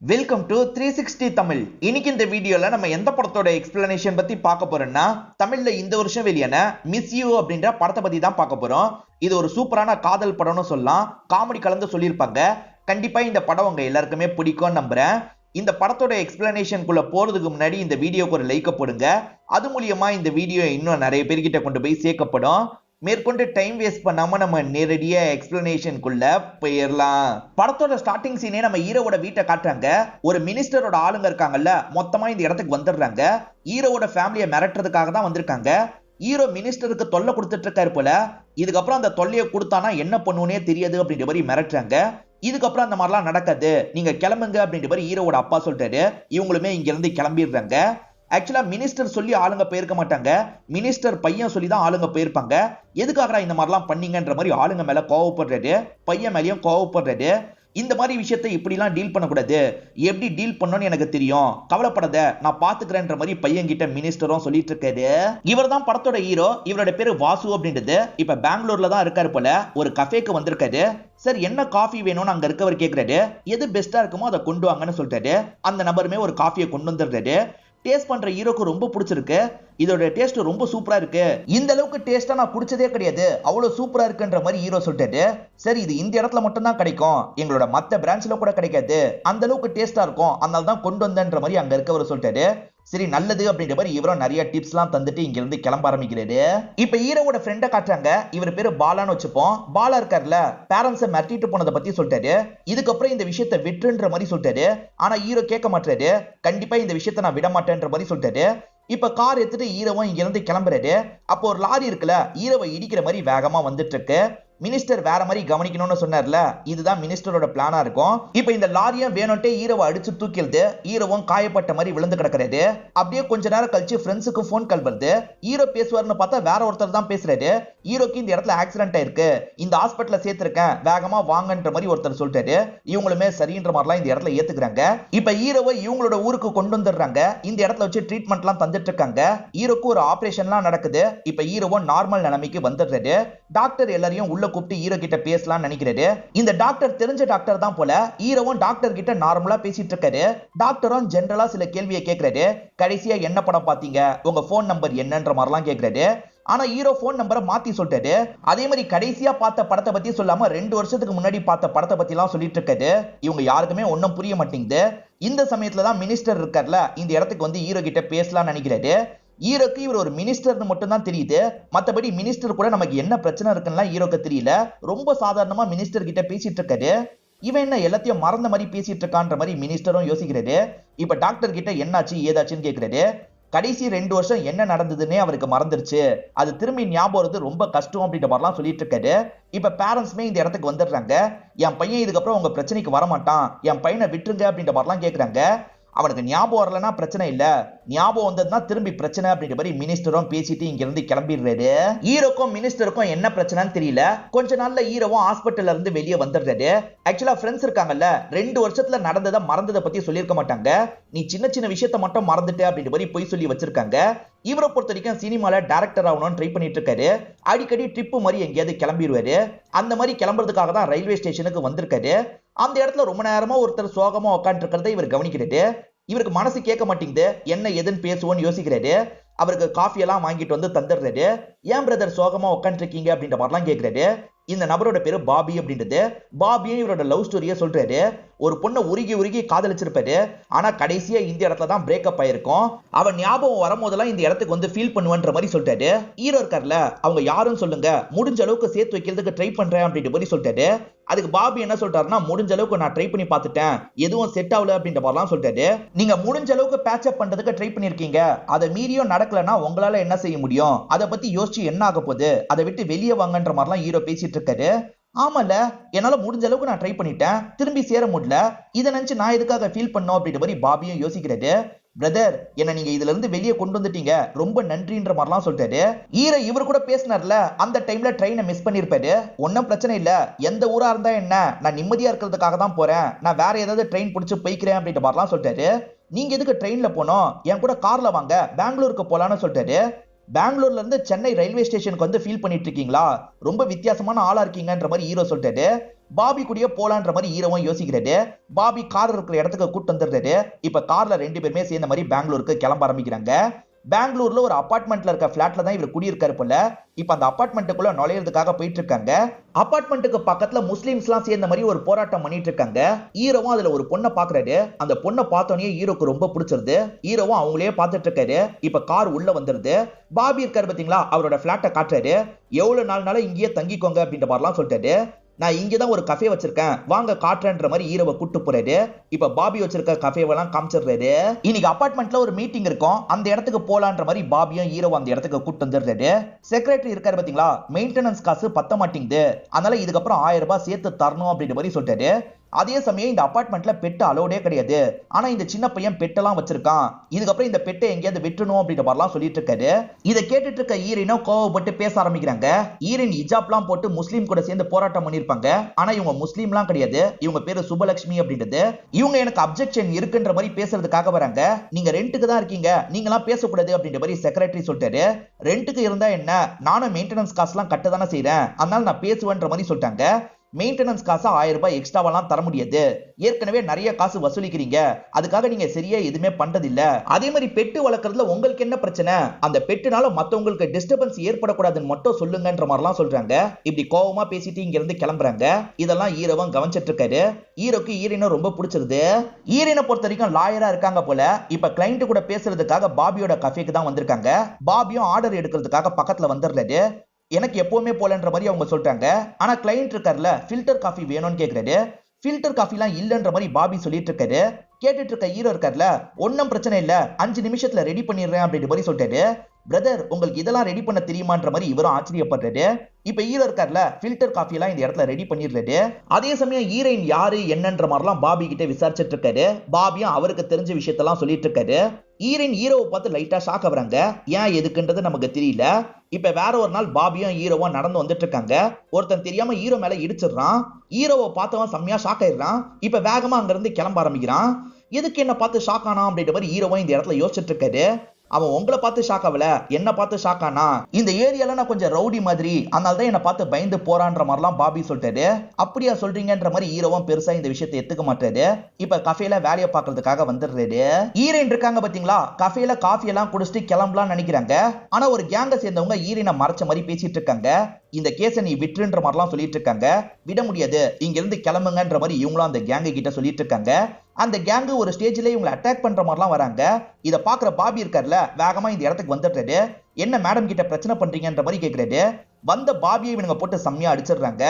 Welcome to 360 Tamil. இன்னைக்கு இந்த வீடியோல நம்ம எந்த படத்தோட எக்ஸ்பிளனேஷன் பத்தி பார்க்க போறோம்னா, தமிழ்ல இந்த வருஷம் வெளியான மிஸ் யூ அப்படின்ற படத்தை பத்தி தான் பார்க்க போறோம். இது ஒரு சூப்பரான காதல் படம்னு சொல்லலாம். காமெடி கலந்து சொல்லியிருப்பாங்க. கண்டிப்பா இந்த படம் உங்க எல்லாருக்குமே பிடிக்கும்னு நம்புறேன். இந்த படத்தோட எக்ஸ்பிளனேஷனுக்குள்ள போறதுக்கு முன்னாடி இந்த வீடியோக்கு ஒரு லைக் போடுங்க. அது மூலியமா இந்த வீடியோ இன்னும் நிறைய பேர்கிட்ட கொண்டு போய் சேர்க்கப்படும். மேற்கொண்டு டைம் வேஸ்ட் பண்ணாம நம்ம நேரடியா எக்ஸ்பிளனேஷனுக்குள்ள போயிடலாம். படத்தோட ஸ்டார்டிங் சீனே நம்ம ஹீரோவோட வீட்டை காட்டுறாங்க. ஒரு மினிஸ்டரோட ஆளுங்க இருக்காங்கல்ல, மொத்தமா இந்த இடத்துக்கு வந்துடுறாங்க. ஹீரோவோட ஃபேமிலியை மிரட்டுறதுக்காக தான் வந்திருக்காங்க. ஹீரோ மினிஸ்டருக்கு தொல்லை கொடுத்துட்டு இருக்காரு போல. இதுக்கப்புறம் அந்த தொல்லையை கொடுத்தானா என்ன பண்ணுவோனே தெரியாது அப்படின்ற மாதிரி மிரட்டுறாங்க. இதுக்கப்புறம் அந்த மாதிரிலாம் நடக்காது, நீங்க கிளம்புங்க அப்படின்ற மாதிரி ஹீரோவோட அப்பா சொல்லிட்டாரு. இவங்களுமே இங்க இருந்து கிளம்பிடுறாங்க. ஆக்சுவலா மினிஸ்டர் சொல்லி ஆளுங்க போயிருக்க மாட்டாங்க, மினிஸ்டர் பையன் சொல்லி தான் ஆளுங்க போயிருப்பாங்க. எதுக்காக இந்த மாதிரிலாம் பண்ணீங்கன்ற மாதிரி ஆளுங்க மேல கோவப்படுறாரு, பையன் மேலயும் கோவப்படுறாரு. இந்த மாதிரி விஷயத்தை இப்படிலாம் டீல் பண்ணக்கூடாது, எப்படி டீல் பண்ணணும்னு எனக்கு தெரியும், கவலைப்படாத நான் பாத்துக்கிறேன்ற மாதிரி பையன் கிட்ட மினிஸ்டரும் சொல்லிட்டு இருக்காரு. இவர் தான் படத்தோட ஹீரோ. இவரோட பேரு வாசு அப்படின்றது. இப்ப பெங்களூர்ல தான் இருக்காரு போல. ஒரு கஃபேக்கு வந்திருக்காரு. சார் என்ன காஃபி வேணும்னு அங்க இருக்கவர் கேட்கிறாரு. எது பெஸ்டா இருக்குமோ அதை கொண்டு வாங்கன்னு சொல்லிட்டாரு. அந்த நபருமே ஒரு காஃபியை கொண்டு வந்துடுறாரு. டேஸ்ட் பண்ற ஹீரோக்கு ரொம்ப பிடிச்சிருக்கு. இதோட டேஸ்ட் ரொம்ப சூப்பரா இருக்கு, இந்த அளவுக்கு டேஸ்டா நான் குடிச்சதே கிடையாது, அவ்வளவு சூப்பரா இருக்குன்ற மாதிரி ஹீரோ சொல்லிட்டாரு. சரி, இது இந்த இடத்துல மட்டும் தான் கிடைக்கும், எங்களோட மத்த பிரான்ச்ல கூட கிடைக்காது, அந்த அளவுக்கு டேஸ்டா இருக்கும், அதனால தான் கொண்டு வந்தேன்ற மாதிரி அங்க இருக்கவர் சொல்லிட்டாரு. சரி நல்லது அப்படின்ற மாதிரி இவரும் நிறைய டிப்ஸ் எல்லாம் தந்துட்டு இங்க இருந்து கிளம்ப ஆரம்பிக்கிறாரு. இப்ப ஹீரோவோட ஃப்ரெண்ட காட்டுறாங்க. இவர் பேரு பாலான்னு வச்சுப்போம். பாலா இருக்காருல, பேரண்ட்ஸை மிரட்டிட்டு போனதை பத்தி சொல்லிட்டாரு. இதுக்கப்புறம் இந்த விஷயத்தை விட்டுன்ற மாதிரி சொல்லிட்டாரு. ஆனா ஹீரோ கேட்க மாட்டாரு. கண்டிப்பா இந்த விஷயத்தை நான் விட மாட்டேன்ற மாதிரி சொல்லிட்டாரு. இப்ப கார் எடுத்துட்டு ஹீரோவும் இங்க இருந்து கிளம்புறாரு. அப்போ ஒரு லாரி இருக்குல்ல, ஹீரோவை இடிக்கிற மாதிரி வேகமா வந்துட்டு இருக்கு. மினிஸ்டர் வேற மாதிரி கவனிக்கணும்னு சொன்னார்ல, இதுதான் மினிஸ்டரோட பிளானா இருக்கும். இப்ப இந்த லாரியும் வேணும்ட்டே ஹீரோவை அடிச்சு தூக்கிடுது. ஹீரோவும் காயப்பட்ட மாதிரி விழுந்து கிடக்குறாரு. அப்படியே கொஞ்ச நேரம் கழிச்சு ஃப்ரெண்ட்ஸுக்கு போன் கால் வருது. ஹீரோ பேசுவார்னு பார்த்தா வேற ஒருத்தர் தான் பேசுறாரு. ஹீரோக்கு இந்த இடத்துல ஆக்சிடென்ட் ஆயிருக்கு, இந்த ஹாஸ்பிட்டல்ல சேர்த்திருக்கேன், வேகமா வாங்கன்ற மாதிரி ஒருத்தர் சொல்லிட்டாரு. இவங்களுமே சரின்ற மாதிரிலாம் இந்த இடத்துல ஏத்துக்கிறாங்க. இப்ப ஹீரோவை இவங்களோட ஊருக்கு கொண்டு வந்துடுறாங்க. இந்த இடத்துல வச்சு ட்ரீட்மெண்ட் எல்லாம் தந்துட்டு இருக்காங்க. ஹீரோக்கு ஒரு ஆபரேஷன்லாம் நடக்குது. இப்ப ஹீரோவும் நார்மல் நிலைமைக்கு வந்துடுறாரு. டாக்டர் எல்லாரையும் உள்ள கூப்பிட்டு ஹீரோ கிட்ட பேசலாம் நினைக்கிறாரு. இந்த டாக்டர் தெரிஞ்ச டாக்டர் தான் போல. ஹீரோவும் டாக்டர் கிட்ட நார்மலா பேசிட்டு இருக்காரு. டாக்டரும் ஜெனரலா சில கேள்வியை கேட்கிறாரு. கடைசியா என்ன படம் பாத்தீங்க, உங்க போன் நம்பர் என்னன்ற மாதிரிலாம் கேட்கிறாரு. ஆனா ஹீரோ போன் நம்பரை மாத்தி சொல்லிட்டாரு. அதே மாதிரி கடைசியா பார்த்த படத்தை பத்தி சொல்லாம 2 வருஷத்துக்கு முன்னாடி பார்த்த படத்தை பத்தி எல்லாம் சொல்லிட்டு இருக்காரு. இவங்க யாருக்குமே ஒன்னும் புரிய மாட்டேங்குது. இந்த சமயத்துல தான் மினிஸ்டர் இருக்கார்ல, இந்த இடத்துக்கு வந்து ஹீரோ கிட்ட பேசலாம் நினைக்கிறாரு. ஹீரோக்கு இவர் ஒரு மினிஸ்டர்னு மட்டும் தான் தெரியுது. மத்தபடி மினிஸ்டர் கூட நமக்கு என்ன பிரச்சனை இருக்குன்னா ஹீரோக்கு தெரியல. ரொம்ப சாதாரணமா மினிஸ்டர் கிட்ட பேசிட்டு இருக்காரு. இவன் என்ன எல்லாத்தையும் மறந்த மாதிரி பேசிட்டு இருக்கான்ற மாதிரி மினிஸ்டரும் யோசிக்கிறாரு. இப்ப டாக்டர் கிட்ட என்னாச்சு ஏதாச்சுன்னு கேட்கிறாரு. கடைசி 2 வருஷம் என்ன நடந்ததுன்னே அவருக்கு மறந்துருச்சு, அது திரும்பி ஞாபகம் வருது, ரொம்ப கஷ்டம் அப்படின்ற மாதிரிலாம் சொல்லிட்டு இருக்காரு. இப்ப பேரண்ட்ஸ்மே இந்த இடத்துக்கு வந்துடுறாங்க. என் பையன் இதுக்கப்புறம் உங்க பிரச்சனைக்கு வரமாட்டான், என் பையனை விட்டுருங்க அப்படின்ற மாதிரிலாம் கேட்கறாங்க. அவனுக்கு ஞாபகம் வரலன்னா பிரச்சனை இல்ல, ஞாபகம் வந்ததுன்னா திரும்பி பிரச்சனை அப்படின்ற மாதிரி மினிஸ்டரும் பேசிட்டு இங்க இருந்து கிளம்பிடுறாரு. ஹீரோக்கும் மினிஸ்டருக்கும் என்ன பிரச்சனைன்னு தெரியல. கொஞ்ச நாள்ல ஹீரோவும் ஹாஸ்பிட்டல்ல இருந்து வெளியே வந்துடுறாரு. ஆக்சுவலா ஃப்ரெண்ட்ஸ் இருக்காங்கல்ல, 2 வருஷத்துல நடந்ததை மறந்ததை பத்தி சொல்லியிருக்க மாட்டாங்க. நீ சின்ன சின்ன விஷயத்த மட்டும் மறந்துட்டு அப்படின்ற மாதிரி போய் சொல்லி வச்சிருக்காங்க. இவரை பொறுத்த வரைக்கும் சினிமால டைரக்டர் ஆகணும்னு ட்ரை பண்ணிட்டு இருக்காரு. அடிக்கடி ட்ரிப் மாதிரி எங்கேயாவது கிளம்பிடுவாரு. அந்த மாதிரி கிளம்புறதுக்காக தான் ரயில்வே ஸ்டேஷனுக்கு வந்திருக்காரு. அந்த இடத்துல ரொம்ப நேரமா ஒருத்தர் சோகமா உட்காந்து இருக்கிறத இவர் கவனிக்கிறாரு. இவருக்கு மனசு கேட்க மாட்டேங்குது, என்ன எதுன்னு பேசுவோன்னு யோசிக்கிறாரு. அவருக்கு காஃபி எல்லாம் வாங்கிட்டு வந்து தந்துடுறாரு. ஏன் பிரதர் சோகமா உட்காந்து இருக்கீங்க அப்படின்ற மாதிரிலாம் கேட்கிறாரு. இந்த நபரோட பேரு பாபி அப்படின்றது. பாபியும் இவரோட லவ் ஸ்டோரியை சொல்றாரு. ஒரு பொண்ணை உருகி உருகி காதலிச்சிருப்பாரு. ஆனா கடைசியா இந்த இடத்துல தான் பிரேக்கப் ஆயிருக்கும். அவன் ஞாபகம் வரும்போதெல்லாம் இந்த இடத்துக்கு வந்து ஃபீல் பண்ணுவன்ற மாதிரி சொல்லிட்டாரு. ஹீரோ இருக்கார்ல, அவங்க யாரும் சொல்லுங்க, முடிஞ்ச அளவுக்கு சேர்த்து வைக்கிறதுக்கு ட்ரை பண்றேன் அப்படின்ற மாதிரி சொல்லிட்டாரு. அதுக்கு பாபி என்ன சொல்றாருன்னா, முடிஞ்ச அளவுக்கு நான் ட்ரை பண்ணி பார்த்துட்டேன், எதுவும் செட் ஆகல அப்படின்ற மாதிரிலாம் சொல்லிட்டாரு. நீங்க முடிஞ்ச அளவுக்கு பேட்ச் அப் பண்றதுக்கு ட்ரை பண்ணிருக்கீங்க, அதை மீறியும் நடக்கலன்னா உங்களால என்ன செய்ய முடியும், அதை பத்தி யோசிச்சு என்ன ஆக போகுது, அதை விட்டு வெளியே வாங்கன்ற மாதிரிலாம் ஹீரோ பேசிட்டு இருக்காரு. ஆமால, என்னால முடிஞ்ச அளவுக்கு நான் ட்ரை பண்ணிட்டேன், திரும்பி சேர முடியல, இதை நினைச்சு நான் எதுக்காக ஃபீல் பண்ணோம் அப்படின்ற மாதிரி பாபியும் யோசிக்கிறாரு. பிரதர், என்ன நீங்க இதுல இருந்து வெளியே கொண்டு வந்துட்டீங்க, ரொம்ப நன்றின்ற மாதிரிலாம் சொல்லிட்டாரு. ஹீரோ இவர் கூட பேசினார்ல, அந்த டைம்ல ட்ரெயினை மிஸ் பண்ணிருப்பாரு. ஒன்னும் பிரச்சனை இல்ல, எந்த ஊரா இருந்தா என்ன, நான் நிம்மதியா இருக்கிறதுக்காக தான் போறேன், நான் வேற ஏதாவது ட்ரெயின் பிடிச்சு போய்க்கிறேன் அப்படின்ற மாதிரிலாம் சொல்லிட்டாரு. நீங்க எதுக்கு ட்ரெயின்ல போனோம், என் கூட கார்ல வாங்க, பெங்களூருக்கு போலான்னு சொல்லிட்டாரு. பெங்களூர்ல இருந்து சென்னை ரயில்வே ஸ்டேஷனுக்கு வந்து ஃபீல் பண்ணிட்டு இருக்கீங்களா, ரொம்ப வித்தியாசமான ஆளா இருக்கீங்கன்ற மாதிரி ஹீரோ சொல்லிட்டாரு. பாபி கூடயே போலான்ற மாதிரி ஹீரோவும் யோசிக்கிறாரு. பாபி கார் இருக்கிற இடத்துக்கு கூட்டு வந்துடுறாரு. இப்ப கார்ல ரெண்டு பேருமே சேர்ந்த மாதிரி பெங்களூருக்கு கிளம்ப ஆரம்பிக்கிறாங்க. பெங்களூர்ல ஒரு அபார்ட்மெண்ட்ல இருக்க பிளாட்ல தான் இவர் குடியிருக்காரு போல. இப்ப அந்த அபார்ட்மெண்ட்டுக்குள்ள நுழையிறதுக்காக போயிட்டு இருக்காங்க. அபார்ட்மெண்ட்டுக்கு பக்கத்துல முஸ்லிம்ஸ் எல்லாம் சேர்ந்த மாதிரி ஒரு போராட்டம் பண்ணிட்டு இருக்காங்க. ஹீரோவும் அதுல ஒரு பொண்ணை பாக்குறாரு. அந்த பொண்ணை பார்த்தோன்னே ஹீரோக்கு ரொம்ப பிடிச்சிருது. ஹீரோவும் அவங்களே பார்த்துட்டு இருக்காரு. இப்ப கார் உள்ள வந்துருது. பாபி இருக்காரு பாத்தீங்களா, அவரோட பிளாட்டை காட்டுறாரு. எவ்வளவு நாள்னால இங்கேயே தங்கிக்கோங்க அப்படின்ற மாதிரிலாம் சொல்லிட்டாரு. நான் இங்கதான் ஒரு கஃபே வச்சிருக்கேன், வாங்க காட்டுறேன்ற மாதிரி ஹீரோவை கூட்டு போறாரு. இப்ப பாபி வச்சிருக்க கஃபேவெல்லாம் காமிச்சிடுறாரு. இன்னைக்கு அபார்ட்மெண்ட்ல ஒரு மீட்டிங் இருக்கும், அந்த இடத்துக்கு போலான்ற மாதிரி பாபியும் ஹீரோ அந்த இடத்துக்கு கூட்டு வந்துடுறாரு. செக்ரட்டரி இருக்காரு பாத்தீங்களா, மெயின்டெனன்ஸ் காசு பத்த மாட்டேங்குது, அதனால இதுக்கப்புறம் 1000 ரூபாய் சேர்த்து தரணும் அப்படின்ற மாதிரி சொல்லிட்டாரு. அதே சமயம் இந்த அபார்ட்மெண்ட்ல பெட் அலோடே கிடையாது. ஆனா இந்த சின்ன பையன் பெட்டெல்லாம் வச்சிருக்கான், இதுக்கப்புறம் இந்த பெட்டை எங்கேயாவது விட்டுணும் அப்படின்ற மாதிரிலாம் சொல்லிட்டு இருக்காரு. இதை கேட்டுட்டு இருக்க ஈரினும் கோவப்பட்டு பேச ஆரம்பிக்கிறாங்க. ஈரின் ஹிஜாப்லாம் போட்டு முஸ்லீம் கூட சேர்ந்து போராட்டம் பண்ணிருப்பாங்க. ஆனா இவங்க முஸ்லீம்லாம் கிடையாது, இவங்க பேரு சுபலட்சுமி அப்படின்றது. இவங்க எனக்கு அப்ஜெக்ஷன் இருக்குன்ற மாதிரி பேசுறதுக்காக வராங்க. நீங்க ரெண்டுக்கு தான் இருக்கீங்க, நீங்களாம் பேசக்கூடாது அப்படின்ற மாதிரி செக்ரட்டரி சொல்லிட்டாரு. ரெண்டுக்கு இருந்தா என்ன, நானும் மெயின்டெனன்ஸ் காசுலாம் கட்ட தானே செய்யறேன், அதனால நான் பேசுவேன்ற மாதிரி சொல்லிட்டாங்க. மெயின்டெனன்ஸ் காசு 1000 ரூபாய் எக்ஸ்ட்ராவெல்லாம் தர முடியாது, ஏற்கனவே நிறைய காசு வசூலிக்கிறீங்க, அதுக்காக நீங்க சரியா எதுவுமே பண்றது இல்ல. அதே மாதிரி பெட்டு வளர்க்கறதுல உங்களுக்கு என்ன பிரச்சனை, அந்த பெட்டுனால மத்தவங்களுக்கு டிஸ்டர்பன்ஸ் ஏற்படக்கூடாதுன்னு மட்டும் சொல்லுங்கன்ற மாதிரிலாம் சொல்றாங்க. இப்படி கோவமா பேசிட்டு இங்க இருந்து கிளம்புறாங்க. இதெல்லாம் ஹீரோவும் கவனிச்சிட்டு இருக்காரு. ஹீரோக்கு ஈரினை ரொம்ப பிடிச்சிருது. ஈரினை பொறுத்த வரைக்கும் லாயரா இருக்காங்க போல. இப்ப கிளைண்ட் கூட பேசுறதுக்காக பாபியோட கஃபேக்கு தான் வந்திருக்காங்க. பாபியும் ஆர்டர் எடுக்கிறதுக்காக பக்கத்துல வந்துடுறாரு. எனக்கு எப்பவுமே போலன்ற மாதிரி அவங்க சொல்றாங்க. ஆனா கிளைண்ட் இருக்காருல, ஃபில்டர் காஃபி வேணும்னு கேக்குறாரு. ஃபில்டர் காஃபிலாம் இல்லன்ற மாதிரி பாபி சொல்லிட்டு இருக்காரு. கேட்டுட்டு இருக்க ஹீரோ இருக்காருல, ஒன்னும் பிரச்சனை இல்ல, 5 நிமிஷத்துல ரெடி பண்ணிடுறேன் அப்படின்ற மாதிரி சொல்லிட்டாரு. பிரதர், உங்களுக்கு இதெல்லாம் ரெடி பண்ண தெரியுமான்ற மாதிரி இவரும் ஆச்சரியப்படுறாரு. இப்ப ஹீரோ இருக்காருல, ஃபில்டர் காஃபி எல்லாம் இந்த இடத்துல ரெடி பண்ணிடுறாரு. அதே சமயம் ஹீரோயின் யாரு என்னன்ற மாதிரிலாம் பாபி கிட்ட விசாரிச்சுட்டு இருக்காரு. பாபியும் அவருக்கு தெரிஞ்ச விஷயத்தெல்லாம் சொல்லிட்டு இருக்காரு. ஹீரோயின் ஹீரோவை பார்த்து லைட்டா ஷாக் ஆகுறாங்க. ஏன் எதுக்குன்றது நமக்கு தெரியல. இப்ப வேற ஒரு நாள் பாபியும் ஹீரோவும் நடந்து வந்துட்டு இருக்காங்க. ஒருத்தன் தெரியாம ஹீரோ மேல இடிச்சிடுறான். ஹீரோவை பார்த்தவன் செம்மையா ஷாக் ஆயிடுறான். இப்ப வேகமா அங்க இருந்து கிளம்ப ஆரம்பிக்கிறான். எதுக்கு என்ன பார்த்து ஷாக் ஆனா அப்படின்ற மாதிரி ஹீரோவும் இந்த இடத்துல யோசிச்சுட்டு இருக்காரு. அவன் உங்களை பார்த்து ஷாக் ஆகல, என்ன பார்த்து ஷாக் ஆனா, இந்த ஏரியால நான் கொஞ்சம் ரவுடி மாதிரி, அதனாலதான் என்ன பார்த்து பயந்து போறான்ற மாதிரிலாம் பாபி சொல்லிட்டாரு. அப்படியா சொல்றீங்கன்ற மாதிரி ஹீரோவும் பெருசா இந்த விஷயத்தை எடுத்துக்க மாட்டாரு. இப்ப கஃபேல வேலையை பார்க்கறதுக்காக வந்துடுறாரு. ஹீரோயின் இருக்காங்க பாத்தீங்களா, கஃபேல காஃபி எல்லாம் குடிச்சிட்டு கிளம்பலாம் நினைக்கிறாங்க. ஆனா ஒரு கேங்க சேர்ந்தவங்க ஹீரோயினை மறைச்ச மாதிரி பேசிட்டு இருக்காங்க. இந்த கேஸை நீ விட்டுன்ற மாதிரிலாம் சொல்லிட்டு இருக்காங்க. விட முடியாது, இங்க இருந்து கிளம்புங்கன்ற மாதிரி இவங்களும் அந்த கேங்க கிட்ட சொல்லிட்டு இருக்காங்க. அந்த கேங்கு ஒரு ஸ்டேஜ்ல இவங்களை அட்டாக் பண்ற மாதிரிலாம் வராங்க. இத பாக்குற பாபி இருக்காருல, வேகமா இந்த இடத்துக்கு வந்துடுறாரு. என்ன மேடம் கிட்ட பிரச்சனை பண்றீங்கன்ற மாதிரி கேக்குறாரு. வந்த பாபியை இவனுங்க போட்டு செம்மையா அடிச்சிடுறாங்க.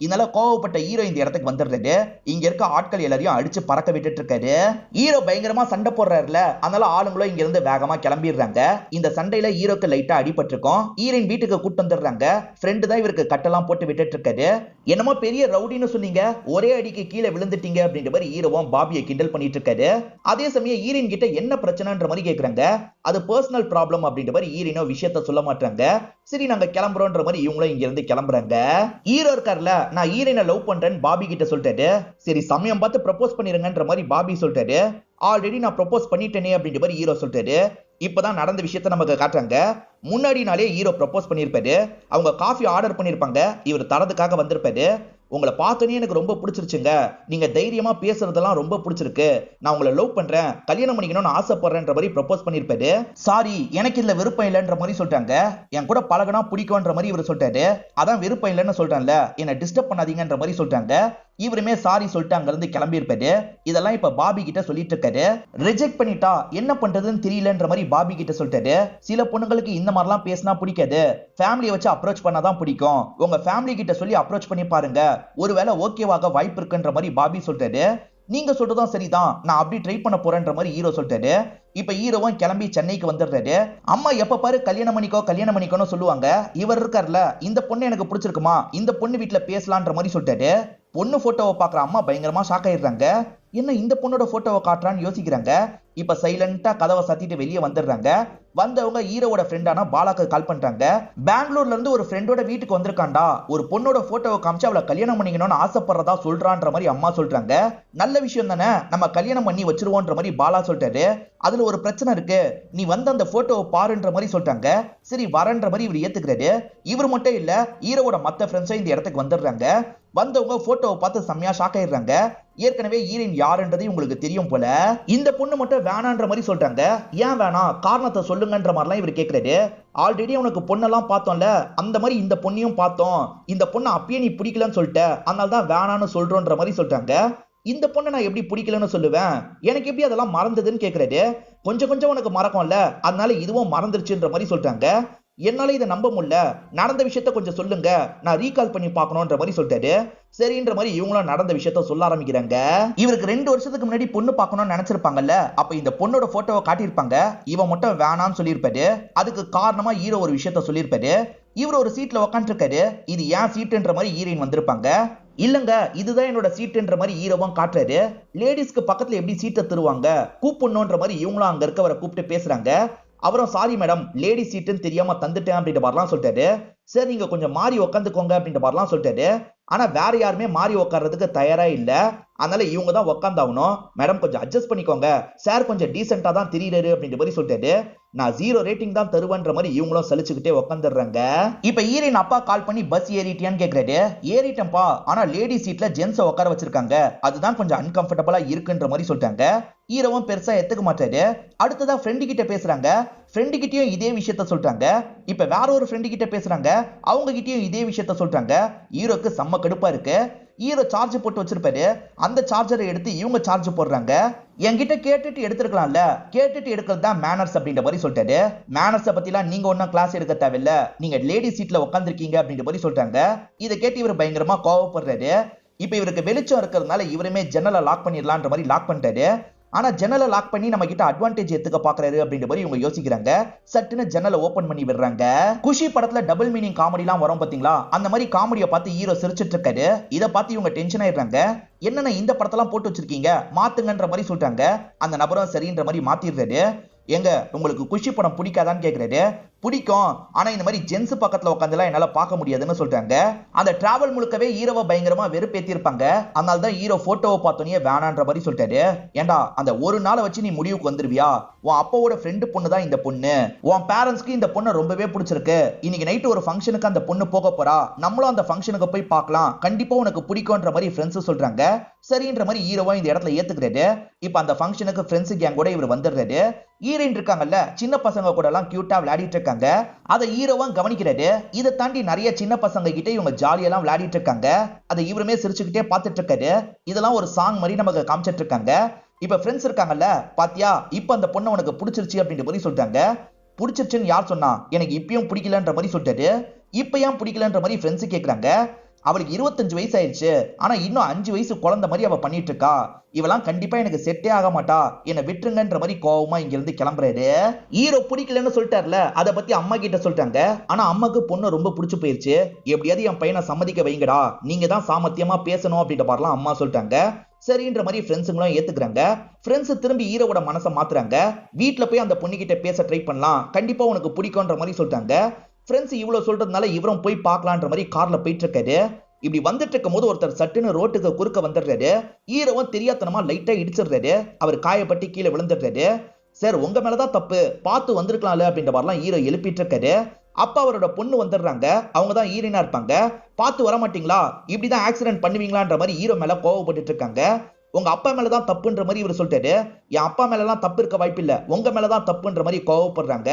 இதனால கோவப்பட்ட ஹீரோ இந்த இடத்துக்கு வந்துடுறாரு. இங்க இருக்க ஆட்கள் எல்லாரையும் அடிச்சு பறக்க விட்டுட்டு இருக்காரு. ஹீரோ பயங்கரமா சண்டை போடுறாருல, அதனால ஆளுங்களும் இங்க இருந்து வேகமா கிளம்பிடுறாங்க. இந்த சண்டையில ஹீரோக்கு லைட்டா அடிபட்டிருக்கும். ஹீரோயின் வீட்டுக்கு கூட்டு வந்துடுறாங்க. ஃப்ரெண்டு தான் இவருக்கு கட்டெல்லாம் போட்டு விட்டுட்டு இருக்காரு. என்னமோ பெரிய ரவுடின்னு சொன்னீங்க, ஒரே அடிக்கு கீழே விழுந்துட்டீங்க அப்படின்ற மாதிரி ஹீரோவும் பாபியை கிண்டல் பண்ணிட்டு இருக்காரு. அதே சமயம் ஹீரோயின் கிட்ட என்ன பிரச்சனைன்ற மாதிரி கேக்குறாங்க. அது பர்சனல் ப்ராப்ளம் அப்படின்ற மாதிரி ஹீரோயினோ விஷயத்த சொல்ல மாட்டாங்க. சரி நாங்க கிளம்புறோன்ற மாதிரி இவங்களும் இங்க இருந்து கிளம்புறாங்க. ஹீரோ இருக்காருல, நான் ஹீரோயினை லவ் பண்றேன்னு பாபி கிட்ட சொல்லிட்டாரு. சரி சமயம் பார்த்து ப்ரப்போஸ் பண்ணிருங்கன்ற மாதிரி பாபி சொல்லிட்டாரு. ஆல்ரெடி நான் ப்ரப்போஸ் பண்ணிட்டேனே அப்படின்ற மாதிரி ஹீரோ சொல்லிட்டாரு. இப்பதான் நடந்த விஷயத்த நமக்கு காட்டுறாங்க. முன்னாடி நாளே ஹீரோ ப்ரப்போஸ் பண்ணிருப்பாரு. அவங்க காஃபி ஆர்டர் பண்ணிருப்பாங்க, இவர் தரதுக்காக வந்திருப்பாரு. உங்களை பார்த்தோன்னே எனக்கு ரொம்ப பிடிச்சிருச்சுங்க, நீங்க தைரியமா பேசுறதெல்லாம் ரொம்ப பிடிச்சிருக்கு, நான் உங்களை லவ் பண்றேன், கல்யாணம் பண்ணிக்கணும்னு ஆசைப்படுறேன்ற மாதிரி ப்ரப்போஸ் பண்ணிருப்பாரு. சாரி எனக்கு இதுல விருப்பம் இல்லைன்ற மாதிரி சொல்லிட்டாங்க. என் கூட பழகனா பிடிக்கும்ன்ற மாதிரி இவர் சொல்லிட்டாரு. அதான் விருப்பம் இல்லைன்னு சொல்றேன்ல, என்ன டிஸ்டர்ப் பண்ணாதீங்கன்ற மாதிரி சொல்லிட்டாங்க. இவருமே சாரி சொல்லிட்டு அங்க இருந்து கிளம்பி இருப்பாரு. இதெல்லாம் இப்ப பாபி கிட்ட சொல்லிட்டு இருக்காரு. ரிஜெக்ட் பண்ணிட்டா என்ன பண்றதுன்னு தெரியலன்ற மாதிரி பாபி கிட்ட சொல்லிட்டாரு. சில பொண்ணுங்களுக்கு இந்த மாதிரிலாம் பேசினா பிடிக்காது, ஃபேமிலியை வச்சு அப்ரோச் பண்ணாதான் பிடிக்கும், உங்க ஃபேமிலி கிட்ட சொல்லி அப்ரோச் பண்ணி பாருங்க, ஒருவேளை ஓகேவாக வாய்ப்பு இருக்குன்ற மாதிரி பாபி சொல்லிட்டாரு. நீங்க சொல்றதும் சரிதான், நான் அப்படி ட்ரை பண்ண போறேன்ற மாதிரி ஹீரோ சொல்லிட்டாரு. இப்ப ஹீரோவும் கிளம்பி சென்னைக்கு வந்துடுறாரு. அம்மா எப்ப பாரு கல்யாணம் பண்ணிக்கோன்னு சொல்லுவாங்க. இவர் இருக்காருல, இந்த பொண்ணு எனக்கு பிடிச்சிருக்குமா, இந்த பொண்ணு வீட்டுல பேசலான்ற மாதிரி சொல்லிட்டாரு. பொண்ணு போட்டோவை பாக்குற அம்மா பயங்கரமா ஷாக் ஆயிடுறாங்க. என்ன இந்த பொண்ணோட போட்டோவை காட்டுறான்னு யோசிக்கிறாங்க. இப்ப சைலண்டா கதவை சத்திட்டு வெளியே வந்துடுறாங்க. வந்தவங்க ஹீரோவோட ஃப்ரெண்டான பாலாக்கு கால் பண்றாங்க. பெங்களூர்ல இருந்து ஒரு ஃப்ரெண்டோட வீட்டுக்கு வந்திருக்காண்டா, ஒரு பொண்ணோட போட்டோவை காமிச்சு அவளை கல்யாணம் பண்ணிக்கணும்னு ஆசைப்படுறதா சொல்றான்ற மாதிரி அம்மா சொல்றாங்க. நல்ல விஷயம் தானே, நம்ம கல்யாணம் பண்ணி வச்சிருவோன்ற மாதிரி பாலா சொல்லிட்டாரு. அதுல ஒரு பிரச்சனை இருக்கு, நீ வந்து அந்த போட்டோவை பாருன்ற மாதிரி சொல்லிட்டாங்க. சரி வரன்ற மாதிரி இவர் ஏத்துக்கிறாரு. இவர் மட்டும் இல்ல, ஹீரோவோட மத்த ஃப்ரெண்ட்ஸும் இந்த இடத்துக்கு வந்துடுறாங்க. வந்தவங்க போட்டோவை பார்த்து செம்மையா ஷாக் ஆயிடுறாங்க. ஏற்கனவே ஹீரோயின் யாருன்றது உங்களுக்கு தெரியும் போல. இந்த பொண்ணு மட்டும் வேணான்ற மாதிரி சொல்றாங்க. ஏன் வேணாம், காரணத்தை சொல்லுங்கன்ற மாதிரிலாம் இவர் கேட்கிறாரு. ஆல்ரெடி உனக்கு பொண்ணெல்லாம் பார்த்தோம்ல, அந்த மாதிரி இந்த பொண்ணையும் பார்த்தோம். இந்த பொண்ணை அப்பயே நீ பிடிக்கலன்னு சொல்லிட்ட, அதனால தான் வேணான்னு சொல்றோன்ற மாதிரி சொல்றாங்க. இந்த பொண்ணை நான் எப்படி பிடிக்கலன்னு சொல்லுவேன், எனக்கு எப்படி அதெல்லாம் மறந்ததுன்னு கேட்கிறாரு. கொஞ்சம் கொஞ்சம் உனக்கு மறக்கும்ல, அதனால இதுவும் மறந்துருச்சுன்ற மாதிரி சொல்றாங்க. என்னால இதை நம்ப முடியல, நடந்த விஷயத்த கொஞ்சம் சொல்லுங்க, நான் ரீகால் பண்ணி பார்க்கணும்ன்ற மாதிரி சொல்லிட்டாரு. சரின்ற மாதிரி இவங்களும் நடந்த விஷயத்த சொல்ல ஆரம்பிக்கிறாங்க. இவருக்கு 2 வருஷத்துக்கு முன்னாடி பொண்ணு பார்க்கணும்னு நினைச்சிருப்பாங்கல்ல, அப்ப இந்த பொண்ணோட போட்டோவை காட்டியிருப்பாங்க. இவன் மட்டும் வேணான்னு சொல்லியிருப்பாரு. அதுக்கு காரணமா ஹீரோ ஒரு விஷயத்த சொல்லியிருப்பாரு. இவர் ஒரு சீட்ல உட்காந்துருக்காரு. இது ஏன் சீட்டுன்ற மாதிரி ஹீரோயின் வந்திருப்பாங்க. இல்லங்க இதுதான் என்னோட சீட்டுன்ற மாதிரி ஹீரோவும் காட்டுறாரு. லேடிஸ்க்கு பக்கத்துல எப்படி சீட்டை தருவாங்க, கூப்பிடணும்ன்ற மாதிரி இவங்களும் அங்க இருக்கவரை கூப்பிட்டு பேசுறாங்க. அவரும் சாரி மேடம், லேடி சீட்டுன்னு தெரியாம தந்துட்டேன் அப்படின்ற மாதிரிலாம் சொல்லிட்டாரு. சரி நீங்க கொஞ்சம் மாறி உட்காந்துக்கோங்க அப்படின்ற மாதிரிலாம் சொல்லிட்டாரு. ஆனா வேற யாருமே மாறி உட்கார்றதுக்கு தயாரா இல்ல. அதனால இவங்க தான் உட்காந்தாகணும். மேடம் கொஞ்சம் அட்ஜஸ்ட் பண்ணிக்கோங்க, சார் கொஞ்சம் டீசென்டா தான் தெரியுறாரு அப்படின்ற மாதிரி சொல்லிட்டாரு. நான் 0 ரேட்டிங் தான் தருவேன்ற மாதிரி இவங்களும் சலிச்சுக்கிட்டே உட்காந்துடுறாங்க. இப்ப ஹீரோயின் அப்பா கால் பண்ணி பஸ் ஏறிட்டியான்னு கேக்குறாரு. ஏறிட்டேன்ப்பா, ஆனா லேடி சீட்ல ஜென்ஸை உட்கார வச்சிருக்காங்க, அதுதான் கொஞ்சம் அன்கம்ஃபர்டபுளா இருக்குன்ற மாதிரி சொல்லிட்டாங்க. ஹீரோவும் பெருசா எடுத்துக்க மாட்டாரு. அடுத்ததா ஃப்ரெண்டு கிட்ட பேசுறாங்க. ஃப்ரெண்டு கிட்டயும் இதே விஷயத்த சொல்றாங்க. இப்ப வேற ஒரு ஃப்ரெண்டு கிட்ட பேசுறாங்க. அவங்க கிட்டயும் இதே விஷயத்த சொல்றாங்க. ஹீரோக்கு செம்ம கடுப்பா இருக்கு. ஹீரோ சார்ஜ் போட்டு வச்சிருப்பாரு. அந்த சார்ஜரை எடுத்து இவங்க சார்ஜ் போடுறாங்க. என்கிட்ட கேட்டுட்டு எடுத்துருக்கலாம்ல, கேட்டுட்டு எடுக்கிறது தான் மேனர்ஸ் அப்படின்ற மாதிரி சொல்லிட்டாரு. மேனர்ஸை பத்திலாம் நீங்க ஒன்னும் கிளாஸ் எடுக்க தேவையில்ல, நீங்க லேடி சீட்ல உட்காந்துருக்கீங்க அப்படின்ற மாதிரி சொல்றாங்க. இதை கேட்டு இவர் பயங்கரமா கோவப்படுறாரு. இப்ப இவருக்கு வெளிச்சம் இருக்கிறதுனால இவருமே ஜன்னலை லாக் பண்ணிடலான்ற மாதிரி லாக் பண்ணிட்டாரு. ஆனா ஜன்னலை லாக் பண்ணி நம்ம கிட்ட அட்வான்டேஜ் எடுத்துக்க பாக்குறாரு அப்படின்ற மாதிரி இவங்க யோசிக்கிறாங்க. சட்டுன்னு ஜன்னலை ஓபன் பண்ணி விடுறாங்க. குஷி படத்துல டபுள் மீனிங் காமெடி எல்லாம் வரும் பாத்தீங்களா, அந்த மாதிரி காமெடியை பார்த்து ஹீரோ சிரிச்சிட்டு இருக்காரு. இதை பார்த்து இவங்க டென்ஷன் ஆயிடுறாங்க. என்னென்ன இந்த படத்தெல்லாம் போட்டு வச்சிருக்கீங்க, மாத்துங்கன்ற மாதிரி சொல்றாங்க. அந்த நபரும் சரின்ற மாதிரி மாத்திடுறாரு. எங்க உங்களுக்கு குஷி படம் பிடிக்காதான்னு கேக்குறாரு. பிடிக்கும், ஆனா இந்த மாதிரி ஜென்ஸ் பக்கத்துல உட்காந்துலாம் என்னால பார்க்க முடியாதுன்னு சொல்றாங்க. அந்த டிராவல் முழுக்கவே ஹீரோவை பயங்கரமா வெறுப்பேத்தி இருப்பாங்க. அதனால தான் ஹீரோ போட்டோவை பார்த்தோன்னே வேணான்ற மாதிரி சொல்லிட்டாரு. ஏண்டா அந்த ஒரு நாளை வச்சு நீ முடிவுக்கு வந்துருவியா, உன் அப்பாவோட ஃப்ரெண்டு பொண்ணு தான் இந்த பொண்ணு, உன் பேரண்ட்ஸ்க்கு இந்த பொண்ணை ரொம்பவே பிடிச்சிருக்கு, இன்னைக்கு நைட்டு ஒரு ஃபங்க்ஷனுக்கு அந்த பொண்ணு போக போறா, நம்மளும் அந்த ஃபங்க்ஷனுக்கு போய் பார்க்கலாம், கண்டிப்பா உனக்கு பிடிக்கும்ன்ற மாதிரி ஃப்ரெண்ட்ஸ் சொல்றாங்க. சரின்ற மாதிரி ஹீரோவா இந்த இடத்துல ஏத்துக்கிறாரு. இப்ப அந்த ஃபங்க்ஷனுக்கு ஃப்ரெண்ட்ஸ் கேங் கூட இவர் வந்துடுறாரு. ஹீரோயின் இருக்காங்கல்ல, சின்ன பசங்க கூட எல்லாம் கியூட்டா விளையாடிட்டு இருக்காங்க. அதை ஹீரோவா கவனிக்கிறாரு. இதை தாண்டி நிறைய சின்ன பசங்க கிட்ட இவங்க ஜாலியெல்லாம் விளையாடிட்டு இருக்காங்க. அதை இவருமே சிரிச்சுக்கிட்டே பார்த்துட்டு இருக்காரு. இதெல்லாம் ஒரு சாங் மாதிரி நமக்கு காமிச்சிட்டு இருக்காங்க. இப்ப ஃப்ரெண்ட்ஸ் இருக்காங்கல்ல, பாத்தியா இப்ப அந்த பொண்ணு உனக்கு பிடிச்சிருச்சு அப்படின்ற மாதிரி சொல்லிட்டாங்க. பிடிச்சிருச்சுன்னு யார் சொன்னா, எனக்கு இப்பயும் பிடிக்கலன்ற மாதிரி சொல்லிட்டாரு. இப்ப ஏன் பிடிக்கலன்ற மாதிரி ஃப்ரெண்ட்ஸ் கேக்குறாங்க. அவளுக்கு 25 வயசு ஆயிடுச்சு, ஆனா இன்னும் 5 வயசு குழந்தை மாதிரி அவ பண்ணிட்டு இருக்கா, இவெல்லாம் கண்டிப்பா எனக்கு செட்டே ஆக மாட்டா, என்ன விட்டுருங்கன்ற மாதிரி கோவமா இங்க இருந்து கிளம்புறாரு. ஹீரோ பிடிக்கலன்னு சொல்லிட்டார்ல, அதை பத்தி அம்மா கிட்ட சொல்லிட்டாங்க. ஆனா அம்மாக்கு பொண்ணு ரொம்ப பிடிச்சு போயிருச்சு. எப்படியாவது என் பையனை சம்மதிக்க வைங்கடா, நீங்க தான் சாமர்த்தியமா பேசணும் அப்படின்ற மாதிரிலாம் அம்மா சொல்லிட்டாங்க. சரின்ற மாதிரி ஃப்ரெண்ட்ஸுங்களும் ஏத்துக்கிறாங்க. ஃப்ரெண்ட்ஸ் திரும்பி ஹீரோவோட மனசை மாத்துறாங்க. வீட்டுல போய் அந்த பொண்ணு கிட்ட பேச ட்ரை பண்ணலாம், கண்டிப்பா உனக்கு பிடிக்கும்ன்ற மாதிரி சொல்லிட்டாங்க. ஃப்ரெண்ட்ஸ் இவ்வளவு சொல்றதுனால இவரும் போய் பார்க்கலான்ற மாதிரி கார்ல போயிட்டு இருக்காரு. இப்படி வந்துட்டு இருக்கும் போது ஒருத்தர் சட்டுன்னு ரோட்டுக்கு குறுக்க வந்துடுறாரு. ஹீரோவும் தெரியாதனமா லைட்டா இடிச்சிடுறாரு. அவர் காயப்பட்டு கீழே விழுந்துடுறாரு. சார் உங்க மேலதான் தப்பு, பார்த்து வந்திருக்கலாம்ல அப்படின்ற மாதிரிலாம் ஹீரோ எழுப்பிட்டு இருக்காரு. அப்ப அவரோட பொண்ணு வந்துடுறாங்க. அவங்க தான் ஹீரோயினா இருப்பாங்க. பார்த்து வர மாட்டீங்களா, இப்படிதான் ஆக்சிடென்ட் பண்ணுவீங்களான்ற மாதிரி ஹீரோ மேல கோவப்பட்டு இருக்காங்க. உங்க அப்பா மேலதான் தப்புன்ற மாதிரி இவர் சொல்லிட்டாரு. என் அப்பா மேலலாம் தப்பு இருக்க வாய்ப்பு இல்ல, உங்க மேலதான் தப்புன்ற மாதிரி கோவப்படுறாங்க.